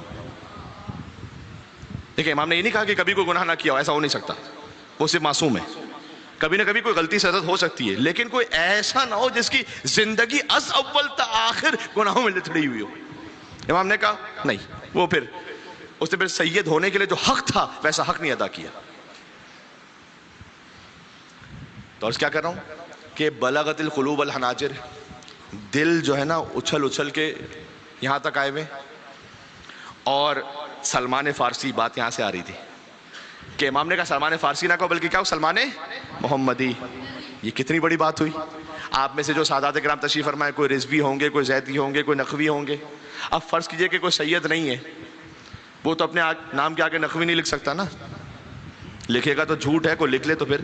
دیکھیں امام نے یہ نہیں کہا کہ کبھی کوئی گناہ نہ کیا ہو، ایسا ہو نہیں سکتا، وہ صرف معصوم ہے. کبھی نہ کبھی کوئی غلطی سرزد ہو سکتی ہے، لیکن کوئی ایسا نہ ہو جس کی زندگی از اول تا آخر گناہوں میں لتڑی ہوئی ہو. امام نے کہا نہیں، وہ پھر اس نے پھر سید ہونے کے لیے جو حق تھا ویسا حق نہیں ادا کیا. تو عرض کیا کر رہا ہوں کہ بلغت القلوب الحناجر، دل جو ہے نا اچھل کے یہاں تک آئے ہوئے. اور سلمان فارسی بات یہاں سے آ رہی تھی کہ امام نے کہا سلمان فارسی نہ کہو بلکہ کیا ہو، سلمان محمدی. یہ کتنی بڑی بات ہوئی. آپ میں سے جو سادات کرام تشریف فرمائے، کوئی رضوی ہوں گے، کوئی زیدی ہوں گے، کوئی نقوی ہوں گے. اب فرض کیجئے کہ کوئی سید نہیں ہے، وہ تو اپنے نام کے آگے نقوی نہیں لکھ سکتا نا، لکھے گا تو جھوٹ ہے. کوئی لکھ لے تو پھر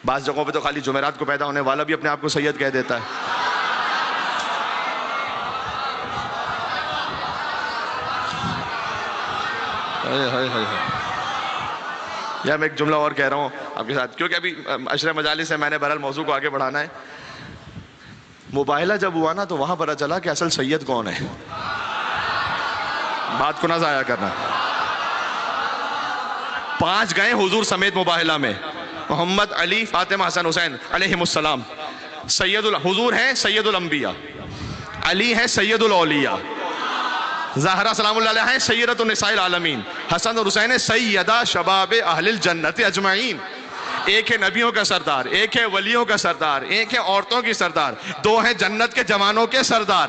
بعض جگہوں پہ تو خالی جمعرات کو پیدا ہونے والا بھی اپنے آپ کو سید کہہ دیتا ہے. یا میں ایک جملہ اور کہہ رہا ہوں آپ کے ساتھ، کیونکہ ابھی عشرہ مجالس سے میں نے بہرحال موضوع کو آگے بڑھانا ہے. مباہلہ جب ہوا نا تو وہاں پتہ چلا کہ اصل سید کون ہے. بات کو نہ ضائع کرنا. 5 گئے حضور سمیت مباہلہ میں، محمد، علی، فاطمہ، حسن، حسین علیہم السلام. حضور ہیں سید الانبیاء، علی ہیں سید الاولیاء، زہرا سلام اللہ علیہ ہیں سیدۃ النساء العالمین، حسن اور حسین سیدہ شباب اہل الجنت اجمعین. ایک ہے نبیوں کا سردار، ایک ہے ولیوں کا سردار، ایک ہے عورتوں کی سردار، 2 ہیں جنت کے جوانوں کے سردار.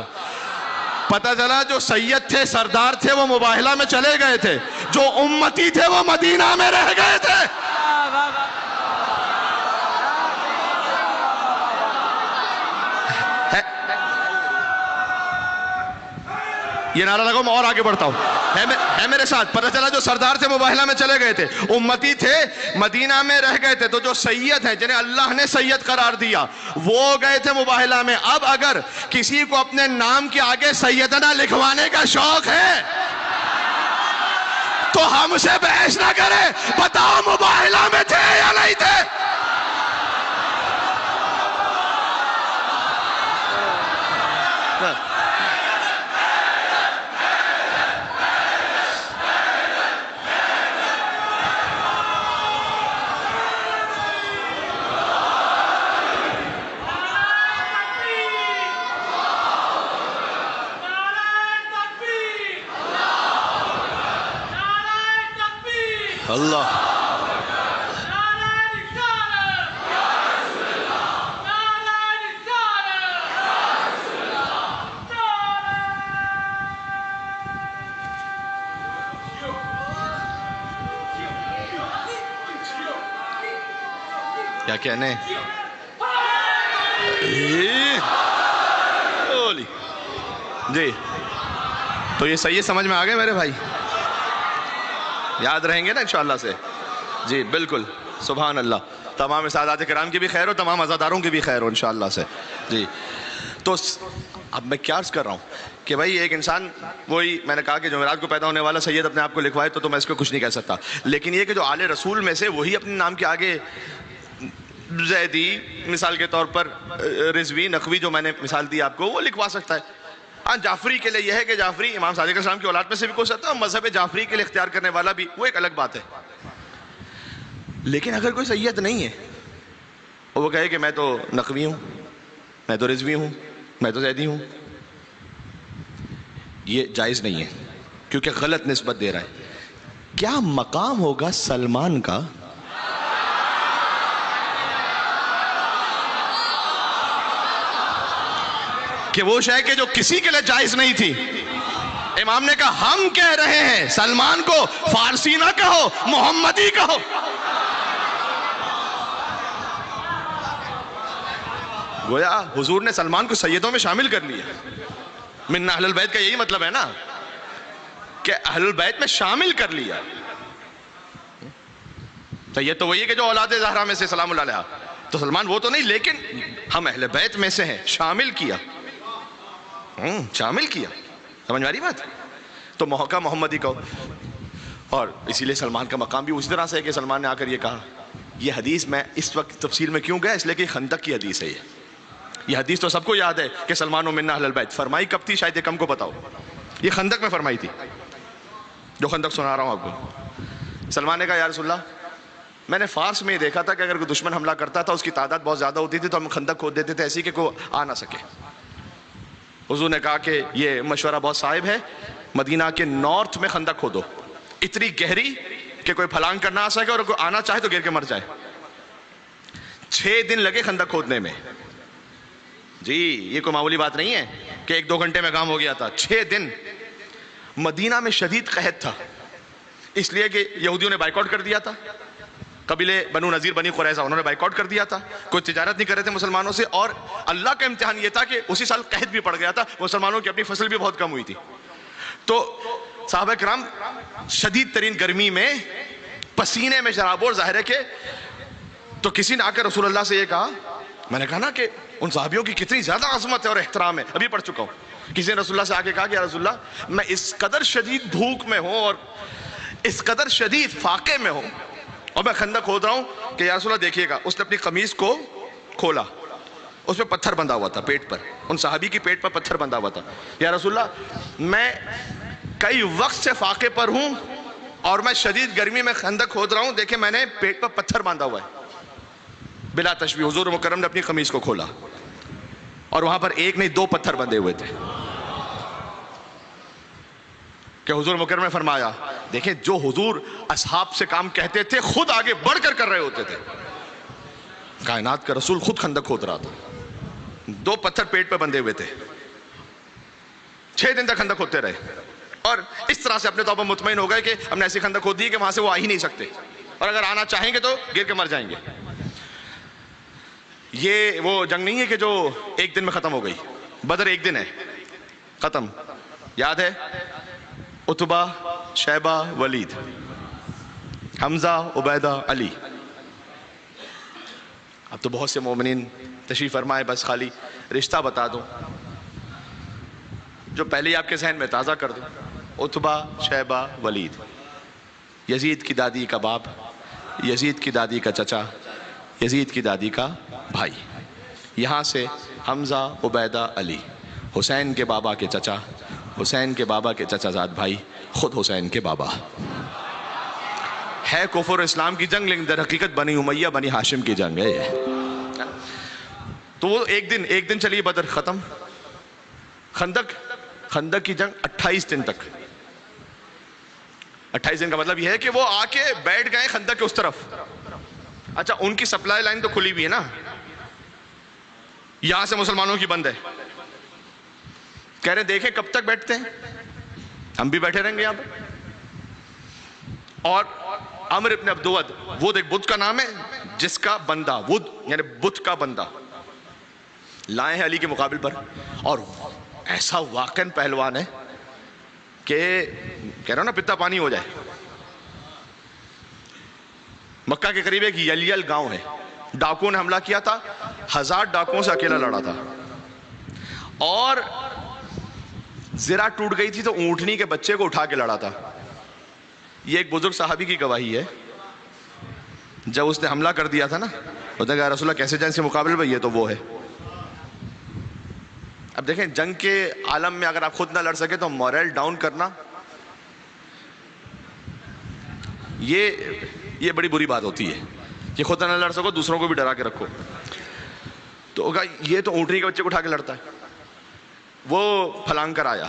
پتہ چلا جو سید تھے، سردار تھے، وہ مباہلہ میں چلے گئے تھے، جو امتی تھے وہ مدینہ میں رہ گئے تھے. یہ نعرہ لگاؤ، میں اور آگے بڑھتا ہوں، ہے میرے ساتھ. پتہ چلا جو سردار تھے مباہلہ میں چلے گئے تھے، امتی تھے مدینہ میں رہ گئے تھے. تو جو سید ہیں جنہیں اللہ نے سید قرار دیا وہ گئے تھے مباہلہ میں. اب اگر کسی کو اپنے نام کے آگے سیدنا لکھوانے کا شوق ہے تو ہم سے بحث نہ کرے، بتاؤ مباہلہ میں تھے یا نہیں تھے؟ اللہ کیا کہنے جی. تو یہ صحیح سمجھ میں آ گئے میرے بھائی؟ یاد رہیں گے نا انشاءاللہ سے؟ جی بالکل، سبحان اللہ. تمام سادات کرام کی بھی خیر ہو، تمام عزاداروں کی بھی خیر ہو انشاءاللہ سے. جی تو اب میں کیا عرض کر رہا ہوں کہ بھائی ایک انسان، وہی میں نے کہا کہ جمعرات کو پیدا ہونے والا سید اپنے آپ کو لکھوائے تو میں اس کو کچھ نہیں کہہ سکتا. لیکن یہ کہ جو آل رسول میں سے وہی اپنے نام کے آگے زیدی، مثال کے طور پر رضوی، نقوی جو میں نے مثال دی آپ کو، وہ لکھوا سکتا ہے. ہاں جعفری کے لیے یہ ہے کہ جعفری امام صادق علیہ السلام کی اولاد میں سے بھی ہو سکتا ہے، اور مذہب جعفری کے لیے اختیار کرنے والا بھی، وہ ایک الگ بات ہے. لیکن اگر کوئی سید نہیں ہے اور وہ کہے کہ میں تو نقوی ہوں، میں تو رضوی ہوں، میں تو زیدی ہوں، یہ جائز نہیں ہے کیونکہ غلط نسبت دے رہا ہے. کیا مقام ہوگا سلمان کا کہ وہ شے کہ جو کسی کے لیے جائز نہیں تھی، امام نے کہا ہم کہہ رہے ہیں سلمان کو فارسی نہ کہو، محمدی کہو. گویا حضور نے سلمان کو سیدوں میں شامل کر لیا. من اہل البیت کا یہی مطلب ہے نا کہ اہل البیت میں شامل کر لیا. سید تو وہی ہے کہ جو اولاد زہرا میں سے سلام اللہ علیہ، تو سلمان وہ تو نہیں، لیکن ہم اہل بیت میں سے ہیں، شامل کیا. شامل کیا. سمجھ میں آ رہی بات؟ تو محقق محمدی کہو. اور اسی لیے سلمان کا مقام بھی اسی طرح سے ہے کہ سلمان نے آ کر یہ کہا. یہ حدیث میں اس وقت تفصیل میں کیوں گیا؟ اس لیے کہ خندق کی حدیث ہے. یہ حدیث تو سب کو یاد ہے کہ سلمان و منا اہل البیت. فرمائی کب تھی شاید کم کو بتاؤ؟ یہ خندق میں فرمائی تھی، جو خندق سنا رہا ہوں آپ کو. سلمان نے کہا یا رسول اللہ، میں نے فارس میں یہ دیکھا تھا کہ اگر کوئی دشمن حملہ کرتا تھا اس کی تعداد بہت زیادہ ہوتی تھی تو ہم خندق کھود دیتے تھے ایسی کہ کوئی آ نہ سکے. حضور نے کہا کہ یہ مشورہ بہت صائب ہے، مدینہ کے نارتھ میں خندق کھودو، اتنی گہری کہ کوئی پھلانگ کر نہ آ سکے اور کوئی آنا چاہے تو گر کے مر جائے. 6 دن لگے خندق کھودنے میں. جی یہ کوئی معمولی بات نہیں ہے کہ 1-2 گھنٹے میں کام ہو گیا تھا. 6 دن. مدینہ میں شدید قحط تھا، اس لیے کہ یہودیوں نے بائیکاٹ کر دیا تھا. قبیلے بنو نذیر بنی قریظہ انہوں نے بائیکاٹ کر دیا تھا، کوئی تجارت نہیں کر رہے تھے مسلمانوں سے. اور اللہ کا امتحان یہ تھا کہ اسی سال قحط بھی پڑ گیا تھا، مسلمانوں کی اپنی فصل بھی بہت کم ہوئی تھی. تو صحابہ کرام شدید ترین گرمی میں پسینے میں شرابور، ظاہر ہے کہ تو کسی نے آ کر رسول اللہ سے یہ کہا، میں نے کہا نا کہ ان صحابیوں کی کتنی زیادہ عظمت ہے اور احترام ہے، ابھی پڑھ چکا ہوں. کسی نے رسول اللہ سے آ کے کہا کہ یا رسول اللہ، میں اس قدر شدید بھوک میں ہوں اور اس قدر شدید فاقے میں ہوں اور میں خندق کھود رہا ہوں کہ یا رسول اللہ دیکھیے گا. اس نے اپنی قمیض کو کھولا، اس پہ پتھر بندھا ہوا تھا پیٹ پر، ان صحابی کی پیٹ پر پتھر بندھا ہوا تھا. یا رسول اللہ، میں کئی وقت سے فاقے پر ہوں اور میں شدید گرمی میں خندق کھود رہا ہوں، دیکھیں میں نے پیٹ پر پتھر باندھا ہوا ہے بلا تشبیہ. حضور مکرم نے اپنی قمیص کو کھولا اور وہاں پر ایک نہیں 2 پتھر بندھے ہوئے تھے. کہ حضور مکرم نے فرمایا، دیکھیں جو حضور اصحاب سے کام کہتے تھے خود آگے بڑھ کر رہے ہوتے تھے. کائنات کا رسول خود خندق کھود رہا تھا، 2 پتھر پیٹ پہ بندھے ہوئے تھے، 6 دن تک خندق کھودتے رہے. اور اس طرح سے اپنے طور پر مطمئن ہو گئے کہ ہم نے ایسی خندق کھود دی کہ وہاں سے وہ آ ہی نہیں سکتے، اور اگر آنا چاہیں گے تو گر کے مر جائیں گے. یہ وہ جنگ نہیں ہے کہ جو ایک دن میں ختم ہو گئی. بدر ایک دن ہے ختم. یاد ہے عتبہ، شیبہ، ولید، حمزہ، عبیدہ، علی. اب تو بہت سے مومنین تشریف فرمائے، بس خالی رشتہ بتا دوں جو پہلے ہی آپ کے ذہن میں تازہ کر دوں. عتبہ، شیبہ، ولید، یزید کی دادی کا باپ، یزید کی دادی کا چچا، یزید کی دادی کا بھائی. یہاں سے حمزہ، عبیدہ، علی، حسین کے بابا کے چچا، حسین کے بابا کے چچا زاد بھائی، خود حسین کے بابا. ہے کفر اسلام کی جنگ لیکن در حقیقت بنی امیہ بنی ہاشم کی جنگ ہے یہ. تو وہ ایک دن چلی بدر ختم. خندق کی جنگ 28 دن تک. 28 دن کا مطلب یہ ہے کہ وہ آ کے بیٹھ گئے خندق کے اس طرف. اچھا ان کی سپلائی لائن تو کھلی ہوئی ہے نا، یہاں سے مسلمانوں کی بند ہے. کہہ رہے دیکھیں کب تک بیٹھتے ہیں، ہم بھی بیٹھے رہیں گے یہاں پہ. اور عمر ابن عبد ود، ود ایک بت کا نام ہے جس کا بندہ، ود یعنی بت کا بندہ لائے ہیں علی کے مقابل پر. اور ایسا واقعاً پہلوان ہے کہ کہہ رہا ہوں نا پتا پانی ہو جائے. مکہ کے قریب ایک یلیل گاؤں ہے، ڈاکوؤں نے حملہ کیا تھا، 1000 ڈاکوؤں سے اکیلا لڑا تھا. اور زرہ ٹوٹ گئی تھی تو اونٹنی کے بچے کو اٹھا کے لڑا تھا. یہ ایک بزرگ صحابی کی گواہی ہے. جب اس نے حملہ کر دیا تھا نا، اس نے کہا رسول اللہ کیسے جائیں اس کے مقابلے میں، یہ تو وہ ہے. اب دیکھیں جنگ کے عالم میں اگر آپ خود نہ لڑ سکے تو موریل ڈاؤن کرنا یہ بڑی بری بات ہوتی ہے کہ خود نہ لڑ سکو دوسروں کو بھی ڈرا کے رکھو. تو کہا یہ تو اونٹنی کے بچے کو اٹھا کے لڑتا ہے. وہ پھلانگ کر آیا،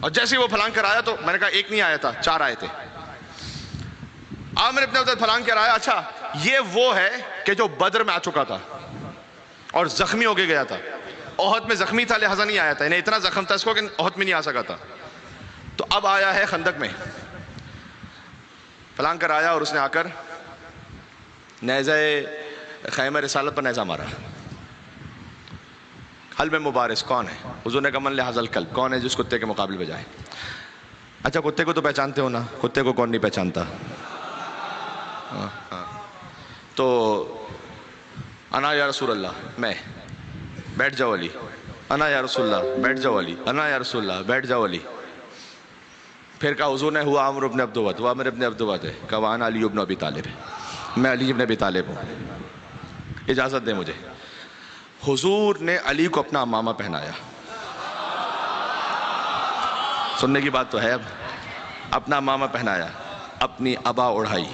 اور جیسے ہی وہ پھلانگ کر آیا تو میں نے کہا ایک نہیں آیا تھا، 4 آئے تھے. عامر ابن عبد پھلانگ کر آیا. اچھا یہ وہ ہے کہ جو بدر میں آ چکا تھا اور زخمی ہو کے گیا تھا. احد میں زخمی تھا لہذا نہیں آیا تھا، انہیں اتنا زخم تھا اس کو کہ احد میں نہیں آ سکا تھا. تو اب آیا ہے خندق میں. پھلانگ کر آیا اور اس نے آ کر نیزہ خیمہ رسالت پر نیزہ مارا. قلب مبارز کون ہے؟ حضور نے کہا من لحاظ القلب، کون ہے جس کتے کے مقابلے پہ جائے. اچھا کتے کو تو پہچانتے ہو نا، کتے کو کون نہیں پہچانتا. تو انا یا رسول اللہ، میں. بیٹھ جاؤ علی. انا یا رسول اللہ، بیٹھ جاؤ علی. انا یا رسول اللہ، بیٹھ جاؤ علی. پھر کہا حضور نے ہوا عمرو ابن عبد ود، وہ عمرو ابن عبد ود ہے. کہا وانا علی ابن ابی طالب، میں علی ابن ابی طالب ہوں، اجازت دے مجھے. حضور نے علی کو اپنا امامہ پہنایا. سننے کی بات تو ہے. اب اپنا امامہ پہنایا، اپنی ابا اڑھائی،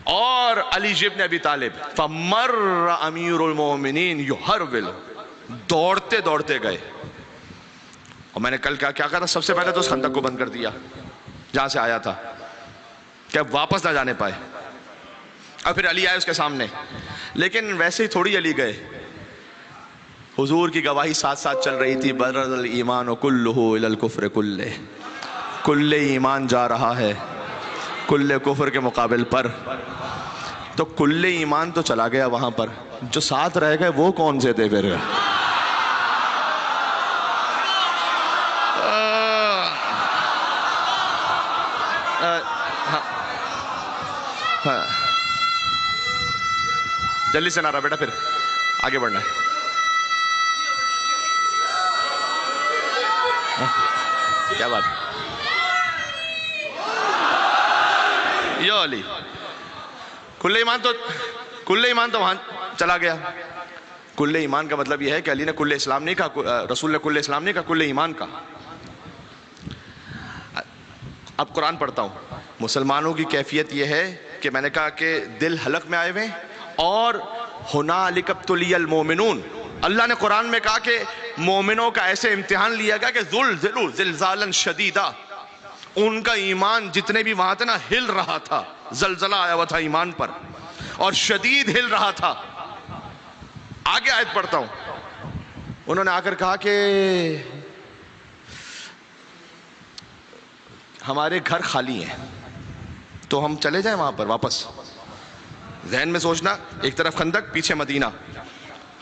اور علی ابن ابی طالب فمر امیر المومنین یحرول، دوڑتے دوڑتے گئے. اور میں نے کل کیا کہا تھا، سب سے پہلے تو اس خندق کو بند کر دیا جہاں سے آیا تھا کہ اب واپس نہ جانے پائے. اور پھر علی آئے اس کے سامنے، لیکن ویسے ہی تھوڑی علی گئے. حضور کی گواہی ساتھ ساتھ چل رہی تھی، برز الایمان کلہ الی الکفر کلہ، کل ایمان جا رہا ہے کل کفر کے مقابل پر. تو کل ایمان تو چلا گیا وہاں پر، جو ساتھ رہ گئے وہ کون سے تھے پھر؟ جلدی سے نعرہ بیٹا، پھر آگے بڑھنا ہے. کیا بات ہے یا علی. کل ایمان تو وہاں چلا گیا. کل ایمان کا مطلب یہ ہے کہ علی نے کل اسلام نہیں کہا، رسول نے کل اسلام نہیں کہا، کل ایمان کا. اب قرآن پڑھتا ہوں. مسلمانوں کی کیفیت یہ ہے کہ میں نے کہا کہ دل حلق میں آئے ہوئے اور ہنالک ابتلی المومنون. اللہ نے قرآن میں کہا کہ مومنوں کا ایسے امتحان لیا گیا کہ زلزلوا زلزالا شدیدا. ان کا ایمان جتنے بھی وہاں تھے نا ہل رہا تھا, زلزلہ آیا ہوا تھا ایمان پر اور شدید ہل رہا تھا. آگے آیت پڑھتا ہوں. انہوں نے آ کر کہا کہ ہمارے گھر خالی ہیں تو ہم چلے جائیں وہاں پر واپس. ذہن میں سوچنا, ایک طرف خندق پیچھے مدینہ,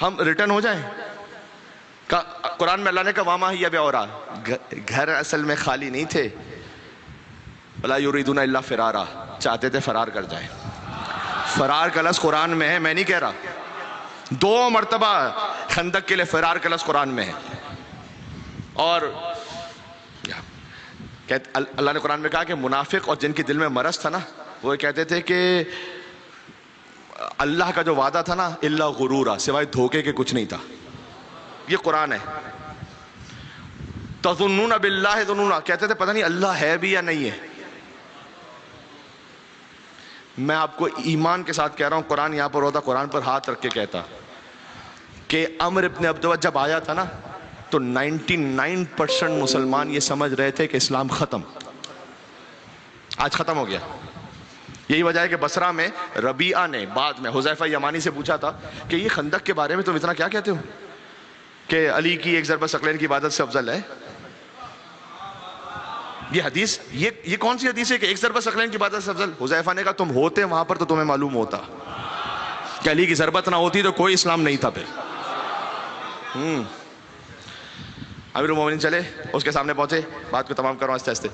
ہم ریٹرن ہو جائیں. قرآن میں اللہ نے کہا وَمَا هِيَ بِعُورَىٰ, گھر اصل میں خالی نہیں تھے. وَلَا يُرِيدُونَ إِلَّا فِرَارًا, چاہتے تھے فرار کر جائیں. فرار کا لفظ قرآن میں ہے, میں نہیں کہہ رہا. 2 مرتبہ خندق کے لیے فرار کا لفظ قرآن میں ہے. اور اللہ نے قرآن میں کہا کہ منافق اور جن کے دل میں مرض تھا نا, وہ کہتے تھے کہ اللہ کا جو وعدہ تھا نا الا غرورا, سوائے دھوکے کے کچھ نہیں تھا. یہ قرآن ہے. تظنون باللہ ظنونا, کہتے تھے پتہ نہیں اللہ ہے بھی یا نہیں ہے. میں آپ کو ایمان کے ساتھ کہہ رہا ہوں, قرآن یہاں پر ہوتا, قرآن پر ہاتھ رکھ کے کہتا کہ عمر ابن عبدود جب آیا تھا نا تو 99% مسلمان یہ سمجھ رہے تھے کہ اسلام ختم, آج ختم ہو گیا. یہی وجہ ہے کہ بصرہ میں ربیعہ نے بعد میں حذیفہ یمانی سے پوچھا تھا کہ یہ خندق کے بارے میں تم اتنا کیا کہتے ہو کہ علی کی ایک ضربت ثقلین کی عبادت سے افضل ہے. یہ حدیث, یہ کون سی حدیث ہے کہ ایک ضربت ثقلین کی عبادت سے افضل؟ حذیفہ نے کہا تم ہوتے وہاں پر تو تمہیں معلوم ہوتا کہ علی کی ضربت نہ ہوتی تو کوئی اسلام نہیں تھا. پھر امیر المومنین چلے, اس کے سامنے پہنچے, بات کو تمام کرو آہستہ آہستہ.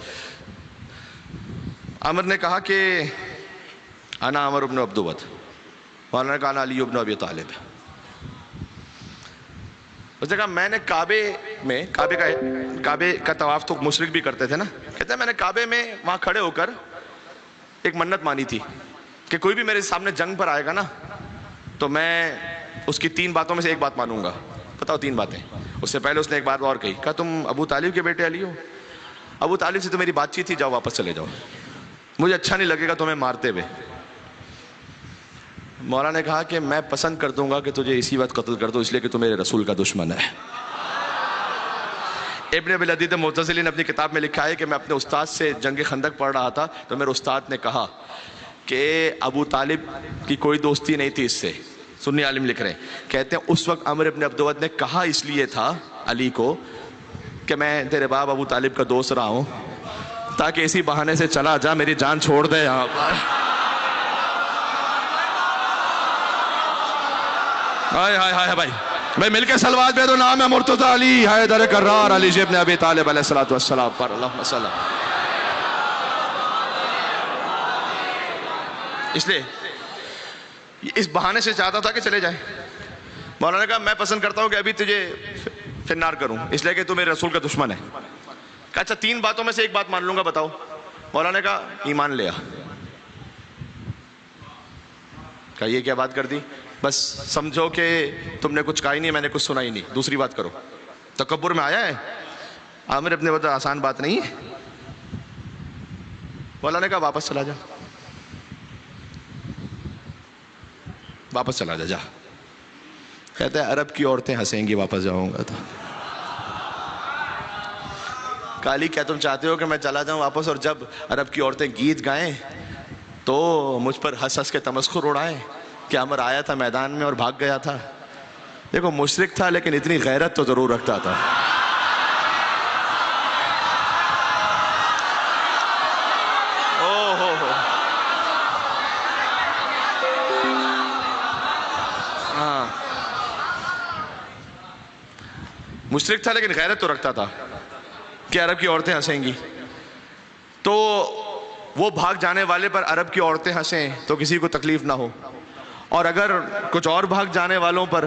عمر نے کہا کہ انا عمر ابن عبدود, مولانا نے کہا انا علی ابن ابی طالب. اس نے کہا میں نے کعبے کا طواف تو مشرک بھی کرتے تھے نا, کہتے ہیں میں نے کعبے میں وہاں کھڑے ہو کر ایک منت مانی تھی کہ کوئی بھی میرے سامنے جنگ پر آئے گا نا تو میں اس کی 3 باتوں میں سے ایک بات مانوں گا. بتاؤ 3 باتیں. اس سے پہلے اس نے ایک بات اور کہی, کہا تم ابو طالب کے بیٹے علی ہو؟ ابو طالب سے تو میری بات چیت تھی, جاؤ واپس چلے جاؤ, مجھے اچھا نہیں لگے گا تمہیں مارتے ہوئے. مولانا نے کہا کہ میں پسند کر دوں گا کہ تجھے اسی وقت قتل کر دو, اس لیے کہ تو میرے رسول کا دشمن ہے. ابن ابی العدید معتزلی نے اپنی کتاب میں لکھا ہے کہ میں اپنے استاد سے جنگ خندق پڑھ رہا تھا تو میرے استاد نے کہا کہ ابو طالب کی کوئی دوستی نہیں تھی اس سے. سنی عالم لکھ رہے ہیں, کہتے ہیں اس وقت عمر ابن عبدود نے کہا اس لیے تھا علی کو کہ میں تیرے باپ ابو طالب کا دوست رہا ہوں تاکہ اسی بہانے سے چلا جا, میری جان چھوڑ دے یہاں پر. ہائے ہائے ہائے بھائی مل کے سلوات دے دو. نام ہے مرتضی علی حیدر کرار علی ابن ابی طالب علیہ الصلوۃ والسلام پر اللہم صلی. اس لیے اس بہانے سے چاہتا تھا کہ چلے جائیں. مولانا نے کہا میں پسند کرتا ہوں کہ ابھی تجھے فنار کروں, اس لیے کہ تو میرے رسول کا دشمن ہے. کہا اچھا 3 باتوں میں سے ایک بات مان لوں گا, بتاؤ. مولانا نے کہا ایمان لیا. کہا یہ کیا بات کر دی, بس سمجھو کہ تم نے کچھ کہا ہی نہیں, میں نے کچھ سنا ہی نہیں, دوسری بات کرو. تکبر میں آیا ہے عامر ابن عبدود, آسان بات نہیں ہے. مولانا نے کہا واپس چلا جا, واپس چلا جا. کہتے ہیں عرب کی عورتیں ہنسیں گی واپس جاؤں گا تو. کالی کیا تم چاہتے ہو کہ میں چلا جاؤں واپس اور جب عرب کی عورتیں گیت گائیں تو مجھ پر ہنس ہنس کے تمسخر اڑائیں کہ عمر آیا تھا میدان میں اور بھاگ گیا تھا. دیکھو مشرک تھا لیکن اتنی غیرت تو ضرور رکھتا تھا. مشرک تھا لیکن غیرت تو رکھتا تھا کہ عرب کی عورتیں ہنسیں گی, تو وہ بھاگ جانے والے پر عرب کی عورتیں ہنسیں تو کسی کو تکلیف نہ ہو, اور اگر کچھ اور بھاگ جانے والوں پر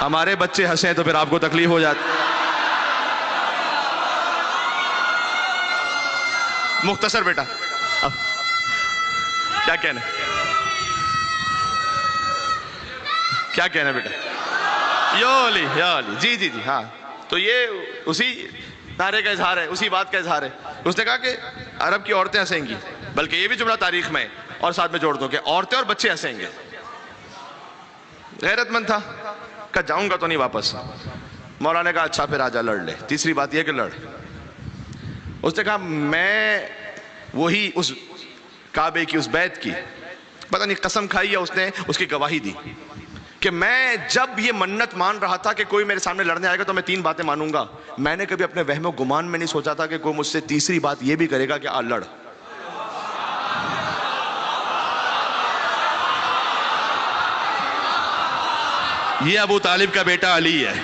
ہمارے بچے ہنسیں تو پھر آپ کو تکلیف ہو جاتی. مختصر بیٹا کیا کہنا بیٹا؟ یا علی جی ہاں. تو یہ اسی نعرے کا اظہار ہے، اسی بات کا اظہار ہے. اس نے کہا کہ عرب کی عورتیں ہنسیں گی، بلکہ یہ بھی جملہ تاریخ میں اور ساتھ میں جوڑ دو کہ عورتیں اور بچے ہنسیں گے. غیرت مند تھا، کہا جاؤں گا تو نہیں واپس. مولانا نے کہا اچھا پھر آجا لڑ لے. تیسری بات یہ کہ لڑ. اس نے کہا میں وہی اس کعبے کی اس بیت کی پتہ نہیں قسم کھائی یا اس نے اس کی گواہی دی کہ میں جب یہ منت مان رہا تھا کہ کوئی میرے سامنے لڑنے آئے گا تو میں 3 باتیں مانوں گا، میں نے کبھی اپنے وہم و گمان میں نہیں سوچا تھا کہ کوئی مجھ سے تیسری بات یہ بھی کرے گا کہ آ لڑ. یہ ابو طالب کا بیٹا علی ہے،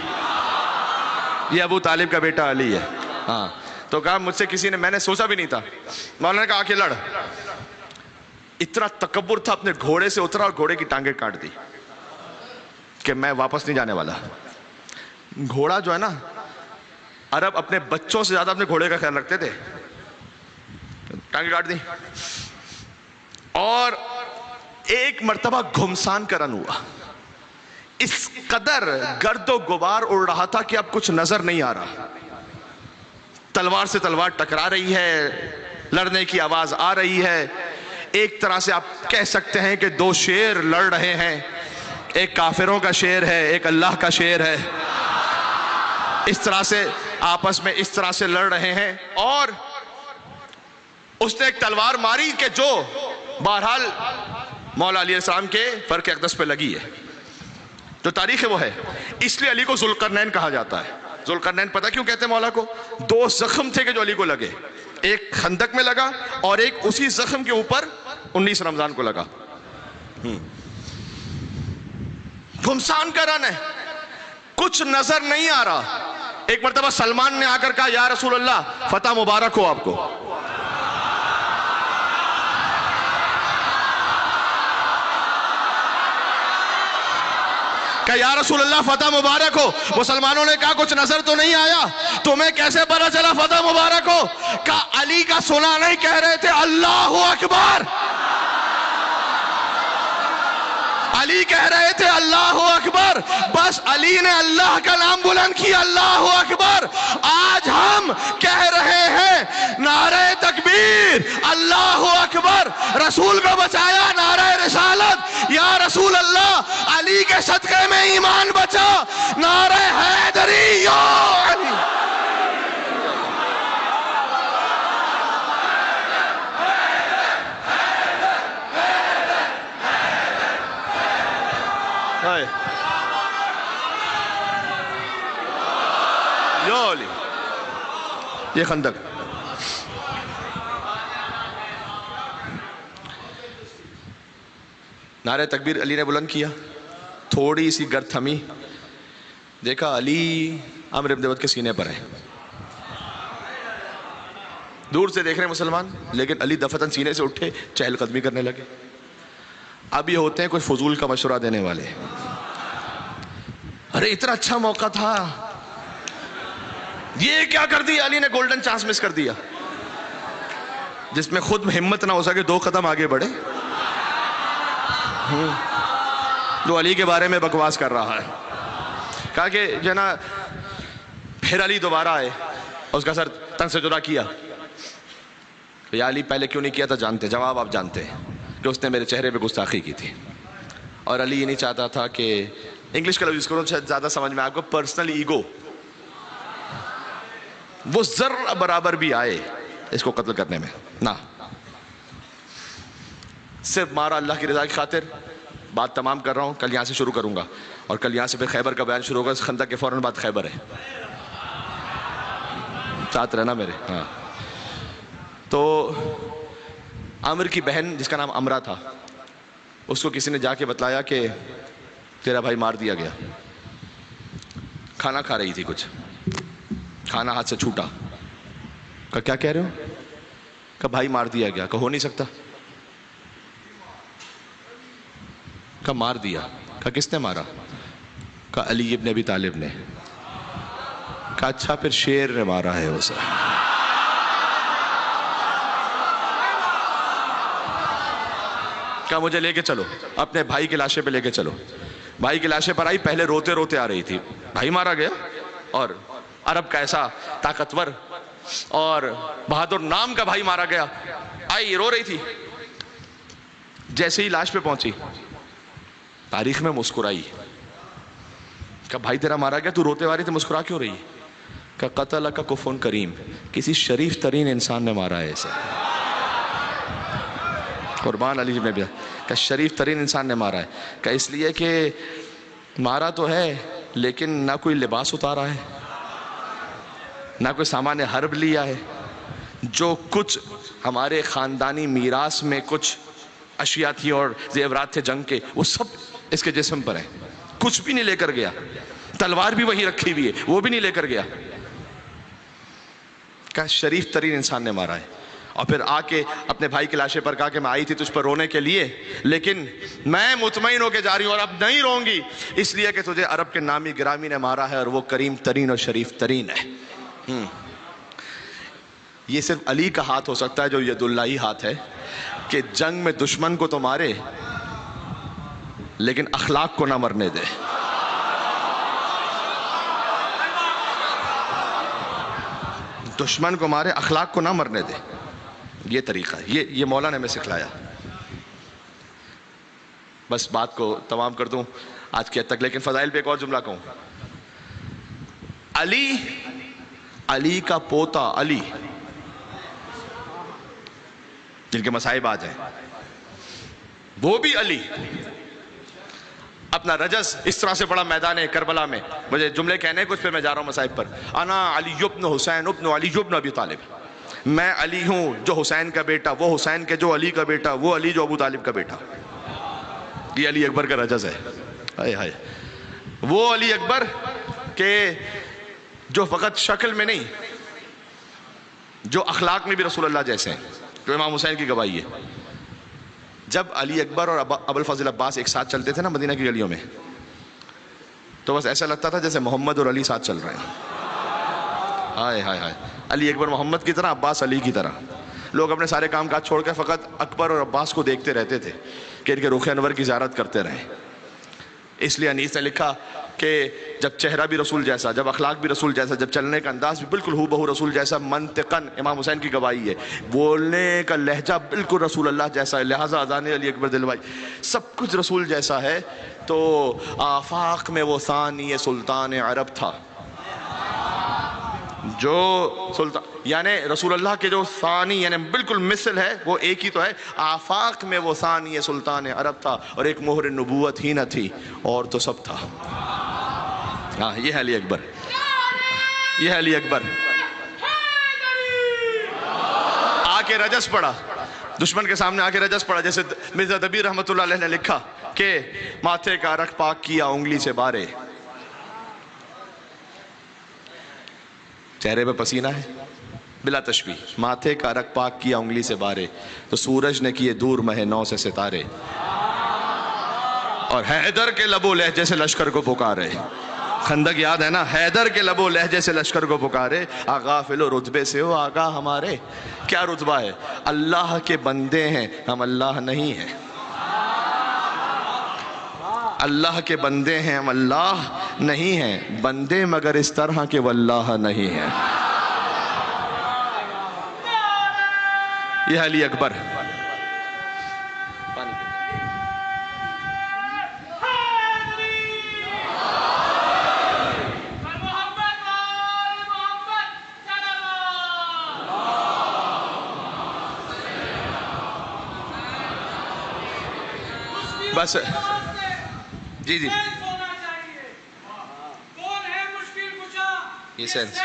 یہ ابو طالب کا بیٹا علی ہے. ہاں تو کہا مجھ سے کسی نے، میں نے سوچا بھی نہیں تھا. مولانا نے کہا آ کے لڑ. اتنا تکبر تھا، اپنے گھوڑے سے اترا اور گھوڑے کی ٹانگیں کاٹ دی کہ میں واپس نہیں جانے والا. گھوڑا جو ہے نا، عرب اپنے بچوں سے زیادہ اپنے گھوڑے کا خیال رکھتے تھے. ٹانگیں کاٹ دی اور ایک مرتبہ گھمسان کا رن ہوا. اس قدر گرد و غبار اڑ رہا تھا کہ اب کچھ نظر نہیں آ رہا. تلوار سے تلوار ٹکرا رہی ہے، لڑنے کی آواز آ رہی ہے. ایک طرح سے آپ کہہ سکتے ہیں کہ 2 شیر لڑ رہے ہیں، ایک کافروں کا شیر ہے، ایک اللہ کا شیر ہے. اس طرح سے آپس میں اس طرح سے لڑ رہے ہیں. اور اس نے ایک تلوار ماری کہ جو بہرحال مولا علیہ السلام کے فرق اقدس پہ لگی ہے. جو تاریخ ہے وہ ہے. اس لیے علی کو ذوالقرنین کہا جاتا ہے. ذوالقرنین پتہ کیوں کہتے ہیں مولا کو؟ 2 زخم تھے کہ جو علی کو لگے، ایک خندق میں لگا اور ایک اسی زخم کے اوپر 19 رمضان کو لگا. گھمسان کا رن ہے، کچھ نظر نہیں آ رہا. ایک مرتبہ سلمان نے آ کر کہا یا رسول اللہ فتح مبارک ہو آپ کو. کہ یا رسول اللہ فتح مبارک ہو. مسلمانوں نے کہا کچھ نظر تو نہیں آیا، تمہیں کیسے پتا چلا فتح مبارک ہو؟ کہا علی کا سنا نہیں، کہہ رہے تھے اللہ اکبر. علی کہہ رہے تھے اللہ اکبر. بس علی نے اللہ کا نام بلند کیا، اللہ اکبر. آج ہم کہہ رہے ہیں نعرہ تکبیر، اللہ اکبر. رسول کو بچایا، نعرہ رسالت، یا رسول اللہ علی کے صدقے میں ایمان بچا، نعرہ حیدری یا علی. یہ خندق. نعرہ تکبیر علی نے بلند کیا، تھوڑی سی گرد تھمی، دیکھا علی عمرو بن عبد کے سینے پر ہے. دور سے دیکھ رہے ہیں مسلمان، لیکن علی دفتن سینے سے اٹھے، چہل قدمی کرنے لگے. اب یہ ہوتے ہیں کوئی فضول کا مشورہ دینے والے. ارے اتنا اچھا موقع تھا، یہ کیا کر دیا علی نے؟ گولڈن چانس مس کر دیا. جس میں خود ہمت نہ ہو سکے 2 قدم آگے بڑھے، جو علی کے بارے میں بکواس کر رہا ہے. کہا کہ جو ہے نا، پھر علی دوبارہ آئے اور اس کا سر تن سے جدا کیا. یا علی پہلے کیوں نہیں کیا تھا؟ جانتے، جواب آپ جانتے ہیں کہ اس نے میرے چہرے پہ گستاخی کی تھی. اور علی یہ نہیں چاہتا تھا کہ، انگلش کا لفظ یوز کروں شاید زیادہ سمجھ میں آپ کو، پرسنل ایگو وہ ذرہ برابر بھی آئے اس کو قتل کرنے میں نہ. صرف مارا اللہ کی رضا کی خاطر. بات تمام کر رہا ہوں، کل یہاں سے شروع کروں گا اور کل یہاں سے پھر خیبر کا بیان شروع ہوگا. خندق کے فوراً بعد خیبر ہے، ساتھ رہنا میرے. ہاں تو عامر کی بہن جس کا نام امرا تھا، اس کو کسی نے جا کے بتلایا کہ تیرا بھائی مار دیا گیا. کھانا کھا رہی تھی، کچھ کھانا ہاتھ سے چھوٹا. کہا کیا کہہ رہے ہو؟ کہا بھائی مار دیا گیا. کہا ہو نہیں سکتا. کہا مار دیا. کہا کس نے مارا؟ کہا علی ابن ابی طالب نے. کہا اچھا پھر شیر نے مارا ہے اسے. کہا مجھے لے کے چلو، اپنے بھائی کے لاشے پہ لے کے چلو. بھائی کے لاشے پر آئی، پہلے روتے روتے آ رہی تھی، بھائی مارا گیا. اور عرب کا ایسا طاقتور اور بہادر نام کا بھائی مارا گیا. آئی رو رہی تھی, جیسے ہی لاش پہ پہنچی تاریخ میں مسکرائی. کہا بھائی تیرا مارا گیا, تو روتے واری تو مسکرا کیوں رہی؟ کہ قتل کا کفن کریم, کسی شریف ترین انسان نے مارا ہے اسے. قربان علی جب نے کہ شریف ترین انسان نے مارا ہے. کہ اس لیے کہ مارا تو ہے لیکن نہ کوئی لباس اتارا ہے, نہ کوئی سامان حرب لیا ہے. جو کچھ ہمارے خاندانی میراث میں کچھ اشیاء تھی اور زیورات تھے جنگ کے, وہ سب اس کے جسم پر ہیں. کچھ بھی نہیں لے کر گیا. تلوار بھی وہی رکھی ہوئی ہے, وہ بھی نہیں لے کر گیا. کہ شریف ترین انسان نے مارا ہے. اور پھر آ کے اپنے بھائی کے لاشے پر کہا کہ میں آئی تھی تجھ پر رونے کے لیے, لیکن میں مطمئن ہو کے جا رہی ہوں اور اب نہیں روں گی, اس لیے کہ تجھے عرب کے نامی گرامی نے مارا ہے اور وہ کریم ترین اور شریف ترین ہے. یہ صرف علی کا ہاتھ ہو سکتا ہے جو ید اللہ ہی ہاتھ ہے کہ جنگ میں دشمن کو تو مارے لیکن اخلاق کو نہ مرنے دے. دشمن کو مارے, اخلاق کو نہ مرنے دے. یہ طریقہ ہے, یہ مولا نے ہمیں سکھلایا. بس بات کو تمام کر دوں آج کے حد تک, لیکن فضائل پہ ایک اور جملہ کہوں. علی کا پوتا علی, جن کے مصائب آج ہیں, وہ بھی علی اپنا رجز اس طرح سے بڑا میدان کربلا میں, مجھے جملے کہنے کچھ پھر میں جا رہا ہوں مصائب پر. انا علی ابن حسین ابن علی ابن ابی طالب, میں علی ہوں جو حسین کا بیٹا, وہ حسین کے جو علی کا بیٹا, وہ علی جو ابو طالب کا بیٹا. یہ علی اکبر کا رجز ہے. ہائے ہائے, وہ علی اکبر کہ جو فقط شکل میں نہیں, جو اخلاق میں بھی رسول اللہ جیسے ہیں, جو امام حسین کی گواہی ہے. جب علی اکبر اور ابو الفضل عباس ایک ساتھ چلتے تھے نا مدینہ کی گلیوں میں, تو بس ایسا لگتا تھا جیسے محمد اور علی ساتھ چل رہے ہیں. ہائے ہائے ہائے, علی اکبر محمد کی طرح, عباس علی کی طرح. لوگ اپنے سارے کام کاج چھوڑ کے فقط اکبر اور عباس کو دیکھتے رہتے تھے کہ ان کے رخ انور کی زیارت کرتے رہیں. اس لیے انیس نے لکھا کہ جب چہرہ بھی رسول جیسا, جب اخلاق بھی رسول جیسا, جب چلنے کا انداز بھی بالکل ہو بہو رسول جیسا, منطقاً امام حسین کی گواہی ہے, بولنے کا لہجہ بالکل رسول اللہ جیسا ہے, لہٰذا اذان علی اکبر دلوائی سب کچھ رسول جیسا ہے. تو آفاق میں وہ ثانی سلطان عرب تھا, جو سلطان یعنی رسول اللہ کے جو ثانی یعنی بالکل مثل ہے, وہ ایک ہی تو ہے. آفاق میں وہ ثانی سلطان عرب تھا, اور ایک مہر نبوت ہی نہ تھی اور تو سب تھا. ہاں, یہ ہے علی اکبر, یہ ہے علی اکبر. آ کے رجس پڑا, دشمن کے سامنے آ کے رجس پڑا, جیسے مرزا دبیر رحمۃ اللہ علیہ نے لکھا کہ ماتھے کا رخ پاک کیا انگلی سے بارے, چہرے پہ پسینہ ہے بلا تشبیہ, ماتھے کا رخ پاک کیا انگلی سے بارے, تو سورج نے کیے دور مہ نو سے ستارے, اور حیدر کے لب و لہجے سے لشکر کو پکارے. خندق یاد ہے نا, حیدر کے لب و لہجے سے لشکر کو پکارے, آغا فلو رتبے سے ہو آگاہ ہمارے. کیا رتبہ ہے؟ اللہ کے بندے ہیں ہم, اللہ نہیں ہیں. اللہ کے بندے ہیں ہم, اللہ نہیں ہیں. بندے مگر اس طرح کے واللہ نہیں ہیں. یہ علی اکبر. بس جی جی یہ سینس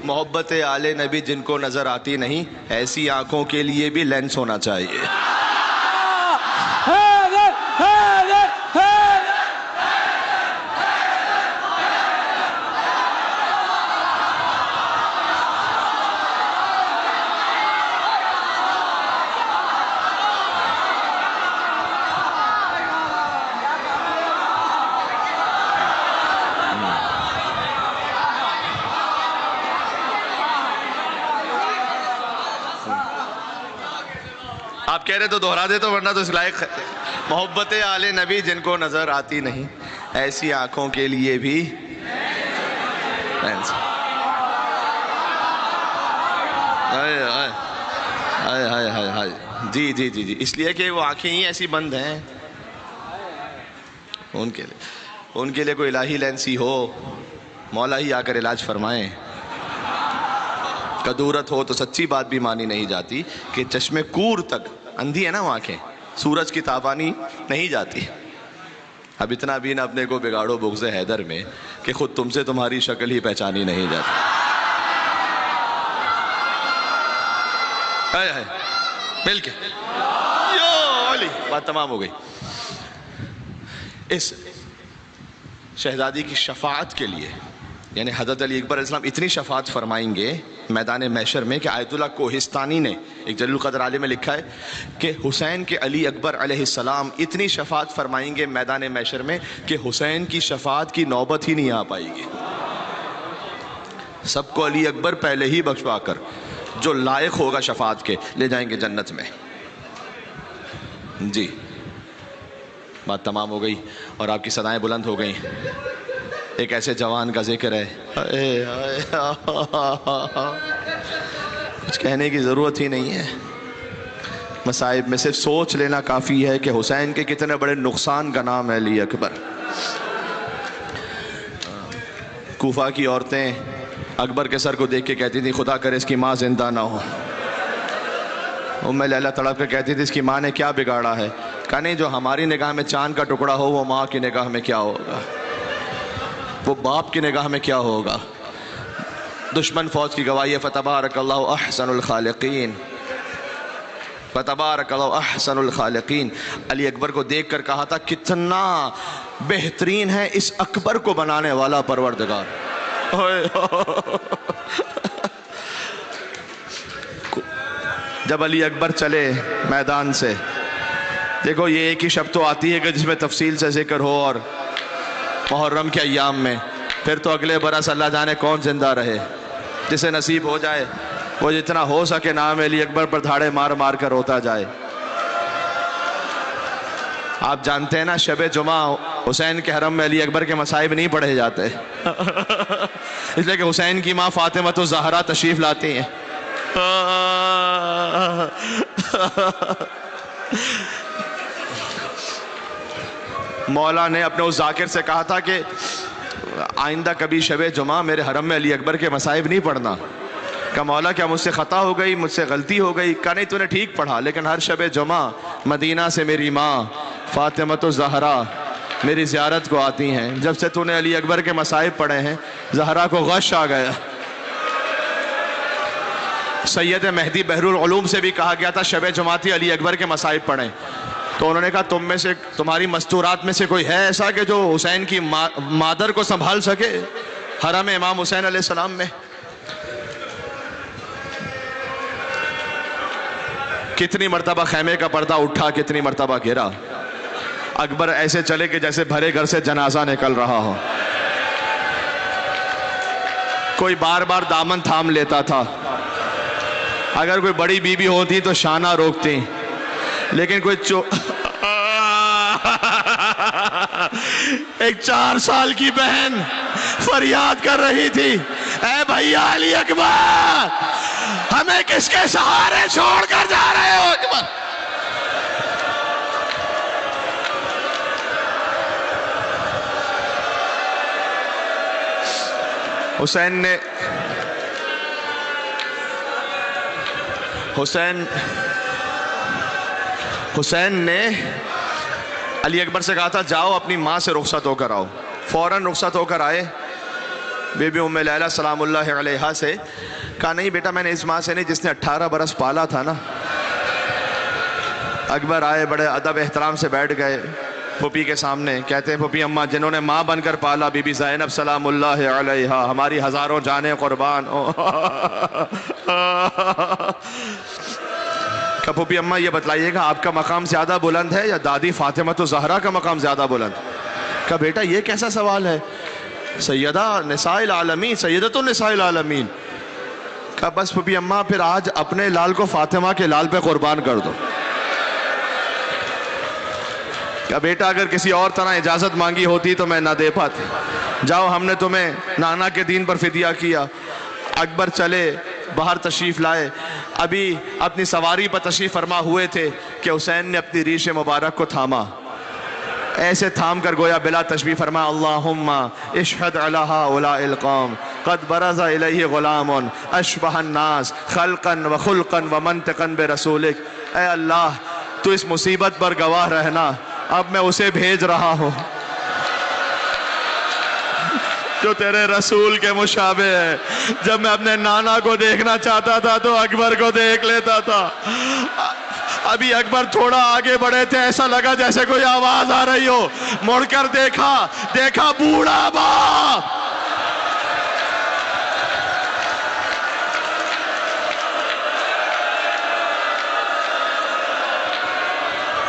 محبت آل نبی جن کو نظر آتی نہیں, ایسی آنکھوں کے لیے بھی لینس ہونا چاہیے. کہہ رہے تو دہرا دے تو، ورنہ تو اس لائق محبت آل نبی جن کو نظر آتی نہیں، ایسی آنکھوں کے لیے بھی جی جی جی جی، اس لیے کہ وہ آنکھیں ہی ایسی بند ہیں، ان کے لیے کوئی الہی لینسی ہو، مولا ہی آ کر علاج فرمائیں۔ کدورت ہو تو سچی بات بھی مانی نہیں جاتی کہ چشمے کور تک، اندھی ہے نا وہ آنکھیں، سورج کی تابانی نہیں جاتی۔ اب اتنا بھی نہ اپنے کو بگاڑو بغض حیدر میں کہ خود تم سے تمہاری شکل ہی پہچانی نہیں جاتی۔ مل کے بات تمام ہو گئی۔ اس شہزادی کی شفاعت کے لیے، یعنی حضرت علی اکبر علیہ السلام اتنی شفاعت فرمائیں گے میدان محشر میں کہ آیت اللہ کوہستانی نے ایک جلیل القدر عالم میں لکھا ہے کہ حسین کے علی اکبر علیہ السلام اتنی شفاعت فرمائیں گے میدان محشر میں کہ حسین کی شفاعت کی نوبت ہی نہیں آ پائے گی۔ سب کو علی اکبر پہلے ہی بخشوا کر جو لائق ہوگا شفاعت کے لے جائیں گے جنت میں۔ جی بات تمام ہو گئی اور آپ کی صدائیں بلند ہو گئیں۔ ایک ایسے جوان کا ذکر ہے، کچھ کہنے کی ضرورت ہی نہیں ہے۔ مصائب میں صرف سوچ لینا کافی ہے کہ حسین کے کتنے بڑے نقصان کا نام ہے علی اکبر۔ کوفہ کی عورتیں اکبر کے سر کو دیکھ کے کہتی تھی خدا کرے اس کی ماں زندہ نہ ہو۔ ام لیلہ تڑپ کے کہتی تھی اس کی ماں نے کیا بگاڑا ہے؟ کہا نہیں، جو ہماری نگاہ میں چاند کا ٹکڑا ہو وہ ماں کی نگاہ میں کیا ہوگا، وہ باپ کی نگاہ میں کیا ہوگا۔ دشمن فوج کی گواہی ہے فتبارک اللہ احسن الخالقین، فتبارک اللہ احسن الخالقین۔ علی اکبر کو دیکھ کر کہا تھا کتنا بہترین ہے اس اکبر کو بنانے والا پروردگار۔ جب علی اکبر چلے میدان سے، دیکھو یہ ایک ہی شب تو آتی ہے کہ جس میں تفصیل سے ذکر ہو، اور محرم کے ایام میں، پھر تو اگلے برس اللہ جانے کون زندہ رہے۔ جسے نصیب ہو جائے وہ جتنا ہو سکے نام علی اکبر پر دھاڑے مار مار کر روتا جائے۔ آپ جانتے ہیں نا شب جمعہ حسین کے حرم میں علی اکبر کے مصائب نہیں پڑھے جاتے، اس لیے کہ حسین کی ماں فاطمہ الزہرا تشریف لاتی ہیں۔ مولا نے اپنے اس ذاکر سے کہا تھا کہ آئندہ کبھی شب جمعہ میرے حرم میں علی اکبر کے مصائب نہیں پڑھنا۔ کہا مولا کیا مجھ سے خطا ہو گئی، مجھ سے غلطی ہو گئی؟ کہا نہیں، تو نے ٹھیک پڑھا، لیکن ہر شب جمعہ مدینہ سے میری ماں فاطمہ الزہرا میری زیارت کو آتی ہیں، جب سے تو نے علی اکبر کے مصائب پڑھے ہیں زہرا کو غش آ گیا۔ سید مہدی بحر العلوم سے بھی کہا گیا تھا شب جمعاتی علی اکبر کے مصائب پڑھیں، تو انہوں نے کہا تم میں سے، تمہاری مستورات میں سے کوئی ہے ایسا کہ جو حسین کی مادر کو سنبھال سکے حرم امام حسین علیہ السلام میں؟ کتنی مرتبہ خیمے کا پردہ اٹھا، کتنی مرتبہ گرا۔ اکبر ایسے چلے کہ جیسے بھرے گھر سے جنازہ نکل رہا ہو۔ کوئی بار بار دامن تھام لیتا تھا، اگر کوئی بڑی بیوی ہوتی تو شانہ روکتی، لیکن کوئی ایک 4 سال کی بہن فریاد کر رہی تھی، اے بھیا علی اکبر ہمیں کس کے سہارے چھوڑ کر جا رہے ہو اکبر؟ حسین نے علی اکبر سے کہا تھا جاؤ اپنی ماں سے رخصت ہو کر آؤ۔ فوراً رخصت ہو کر آئے۔ بی بی ام لیلہ سلام اللہ علیہا سے کہا نہیں بیٹا میں نے اس ماں سے نہیں جس نے 18 برس پالا تھا نا۔ اکبر آئے، بڑے ادب احترام سے بیٹھ گئے پھوپھی کے سامنے، کہتے ہیں پھوپھی اماں جنہوں نے ماں بن کر پالا، بی بی زینب سلام اللہ علیہا، ہماری ہزاروں جانیں قربان۔ کہ پھوپھی اماں یہ بتلائیے گا آپ کا مقام زیادہ بلند ہے یا دادی فاطمہ الزہرا کا مقام زیادہ بلند؟ کہ بیٹا یہ کیسا سوال ہے، سیدہ نساء العالمین، سیدۃ النساء العالمین۔ کہ بس پھوپھی اماں پھر آج اپنے لال کو فاطمہ کے لال پہ قربان کر دو۔ کہ بیٹا اگر کسی اور طرح اجازت مانگی ہوتی تو میں نہ دے پاتی. جاؤ ہم نے تمہیں نانا کے دین پر فدیہ کیا. اکبر چلے باہر تشریف لائے. ابھی اپنی سواری پر تشریف فرما ہوئے تھے کہ حسین نے اپنی ریش مبارک کو تھاما. ایسے تھام کر گویا بلا تشبیہ فرمایا اللہم اشہد علی ہؤلاء القوم قد برز الیہ غلام اشبہ الناس خلقا وخلقا ومنطقا برسولک. اے اللہ تو اس مصیبت پر گواہ رہنا، اب میں اسے بھیج رہا ہوں جو تیرے رسول کے مشابہ ہے. جب میں اپنے نانا کو دیکھنا چاہتا تھا تو اکبر کو دیکھ لیتا تھا. ابھی اکبر تھوڑا آگے بڑھے تھے، ایسا لگا جیسے کوئی آواز آ رہی ہو. مڑ کر دیکھا بوڑھا باپ.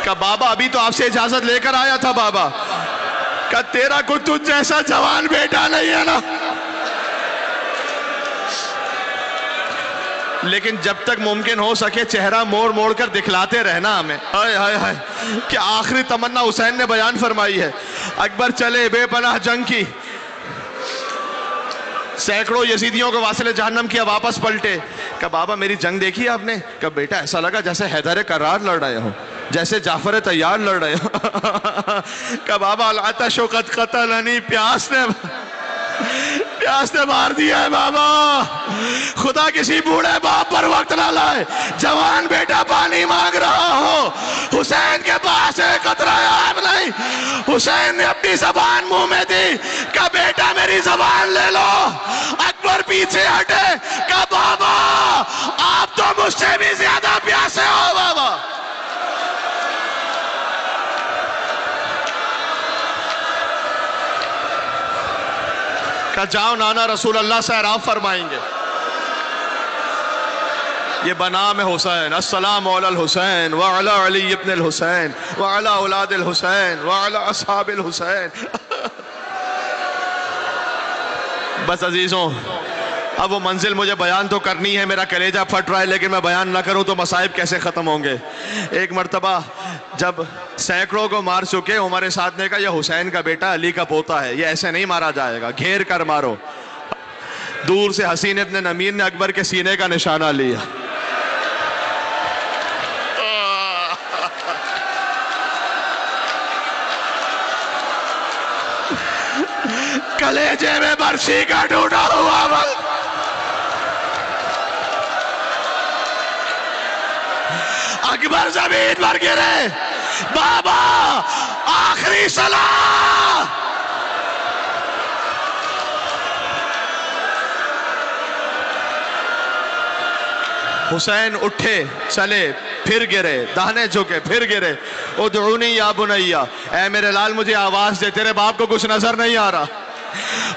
کہ بابا ابھی تو آپ سے اجازت لے کر آیا تھا بابا. کہ تیرا کوئی تجھ جیسا جوان بیٹا نہیں ہے نا. لیکن جب تک ممکن ہو سکے چہرہ موڑ موڑ کر دکھلاتے رہنا ہمیں. ہائے ہائے ہائے کہ آخری تمنا حسین نے بیان فرمائی ہے. اکبر چلے بے پناہ جنگ کی، سینکڑوں یزیدیوں کو واصل جہنم کیا، واپس پلٹے. کہ بابا میری جنگ دیکھی آپ نے؟ کہ بیٹا ایسا لگا جیسے حیدر کرار لڑ رہے ہوں، جیسے جعفر تیار لڑ رہے ہوں. کہ بابا العطش قد قتلنی، پیاس نے مار دیا ہے بابا. خدا کسی بوڑھے باپ پر وقت نہ لائے. جوان بیٹا پانی مانگ رہا ہو، حسین کے پاس ایک قطرہ آب نہیں. حسین نے اپنی زبان منہ میں دی کہ بیٹا میری زبان لے لو. اکبر پیچھے ہٹے کہ بابا آپ تو مجھ سے بھی زیادہ پیاسے ہو بابا. کہ جاؤ نانا رسول اللہ سے اعراف فرمائیں گے. یہ بنام حسین السلام علی الحسین وعلی علی ابن الحسین وعلی اولاد الحسین وعلی اصحاب الحسین. بس عزیزوں اب وہ منزل مجھے بیان تو کرنی ہے، میرا کلیجہ پھٹ رہا ہے، لیکن میں بیان نہ کروں تو مصائب کیسے ختم ہوں گے. ایک مرتبہ جب سینکڑوں کو مار چکے، عمر سعد نے کہا یہ حسین کا بیٹا علی کا پوتا ہے، یہ ایسے نہیں مارا جائے گا، گھیر کر مارو. دور سے حسین ابن نمیر نے اکبر کے سینے کا نشانہ لیا. کلیجے میں برچھی کا ٹوٹا ہوا وقت اکبر زمین پر گرے. بابا آخری صلاح. حسین اٹھے چلے پھر گرے، دہنے جھکے پھر گرے. ادعونی یا بنیا، اے میرے لال مجھے آواز دے، تیرے باپ کو کچھ نظر نہیں آ رہا.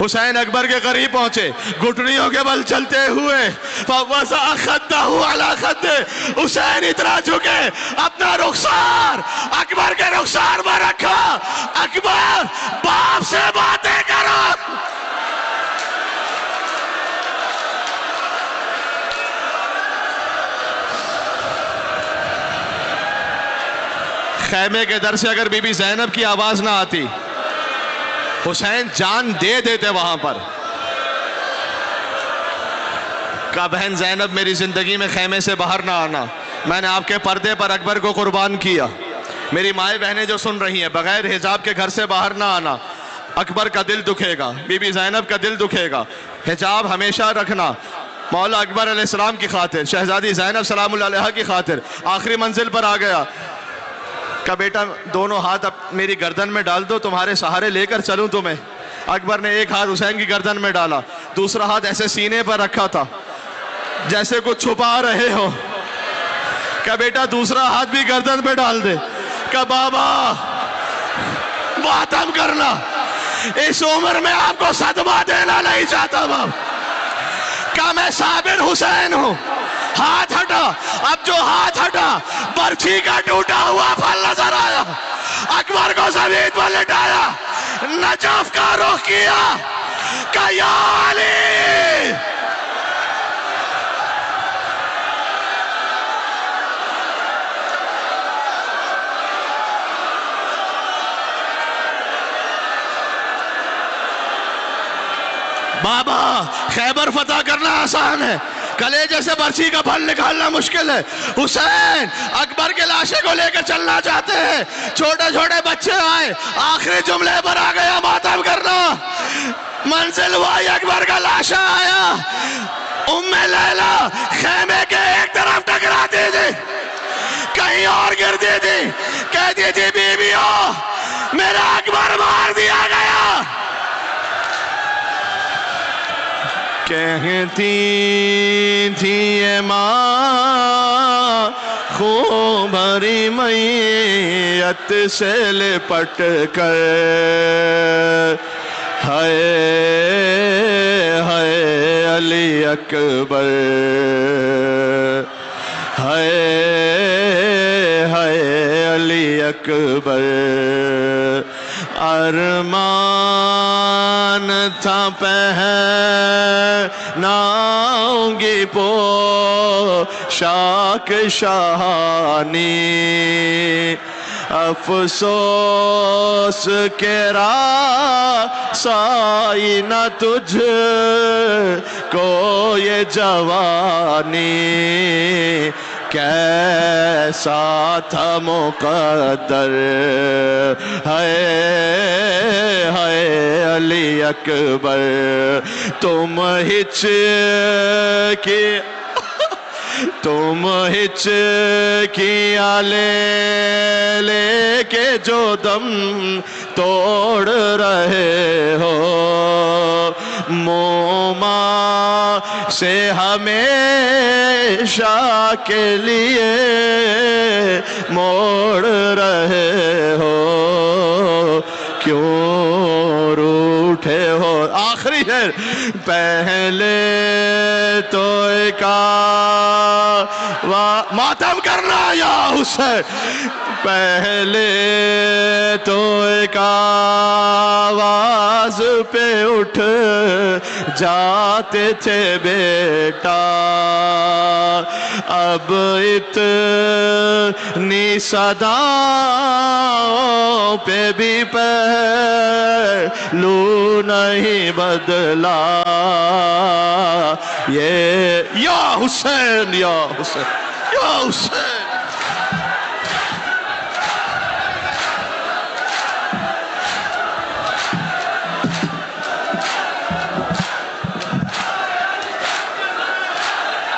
حسین اکبر کے قریب پہنچے، گھٹنیوں کے بل چلتے ہوئے فَوَسَعَ خَدَّهُ عَلَى خَدِّهِ. حسین اتنا جھکے اپنا رخسار اکبر کے رخسار میں رکھا. اکبر باپ سے باتیں کرو. خیمے کے در سے اگر بی بی زینب کی آواز نہ آتی، حسین جان دے دیتے وہاں پر. کہا بہن زینب میری زندگی میں خیمے سے باہر نہ آنا، میں نے آپ کے پردے پر اکبر کو قربان کیا. میری مائیں بہنیں جو سن رہی ہیں، بغیر حجاب کے گھر سے باہر نہ آنا. اکبر کا دل دکھے گا، بی بی زینب کا دل دکھے گا. حجاب ہمیشہ رکھنا، مولا اکبر علیہ السلام کی خاطر، شہزادی زینب سلام اللہ علیہا کی خاطر. آخری منزل پر آ گیا. کہ بیٹا دونوں ہاتھ میری گردن میں ڈال دو، تمہارے سہارے لے کر چلوں تمہیں. اکبر نے ایک ہاتھ حسین کی گردن میں ڈالا، دوسرا ہاتھ ایسے سینے پر رکھا تھا جیسے کچھ چھپا رہے ہو. کہ بیٹا دوسرا ہاتھ بھی گردن پہ ڈال دے. کہ بابا ماتم کرنا، اس عمر میں آپ کو صدمہ دینا نہیں چاہتا باپ. کہ میں صابر حسین ہوں. ہاتھ ہٹا. اب جو ہاتھ ہٹا برچھی کا ٹوٹا ہوا پھل نظر آیا. اکبر کو زمین پر لٹایا، نجف کا رخ کیا کہ یا علی. بابا خیبر فتح کرنا آسان ہے، کلیجے سے برچی کا پھل نکالنا مشکل ہے۔ حسین اکبر کے لاشے کو لے کر چلنا چاہتے ہیں، چھوٹے چھوٹے بچے آئے، آخری جملے پر آ گیا ماتم کرنا، منزل وائی اکبر کا لاشا آیا، ام لیلا خیمے کے ایک طرف ٹکراتی تھی، کہیں اور گرتی تھی، کہتی تھی بیویوں میرا اکبر مار دیا گیا۔ کہتی تھی یہ ماں خون بھری میت سے لپٹ کر، ہائے ہائے علی اکبر، ہائے ہائے علی اکبر، ارمان تھا پہناؤں گی پوشاک شاہانی، افسوس کے رسائی نہ تجھ کو یہ جوانی، کیسا تھا مقدر، ہائے ہائے علی اکبر، تم ہچکیاں لے کے جو دم توڑ رہے ہو، موما سے ہمیشہ کے لیے موڑ رہے ہو، کیوں روٹھے ہو؟ آخری ہے، پہلے تو ماتم کرنا یا حسین، پہلے تو ایک آواز پہ اٹھ جاتے تھے بیٹا، اب اتنی صداؤں پہ بھی پہلو نہیں بدلا، یہ یا حسین یا حسین یا حسین۔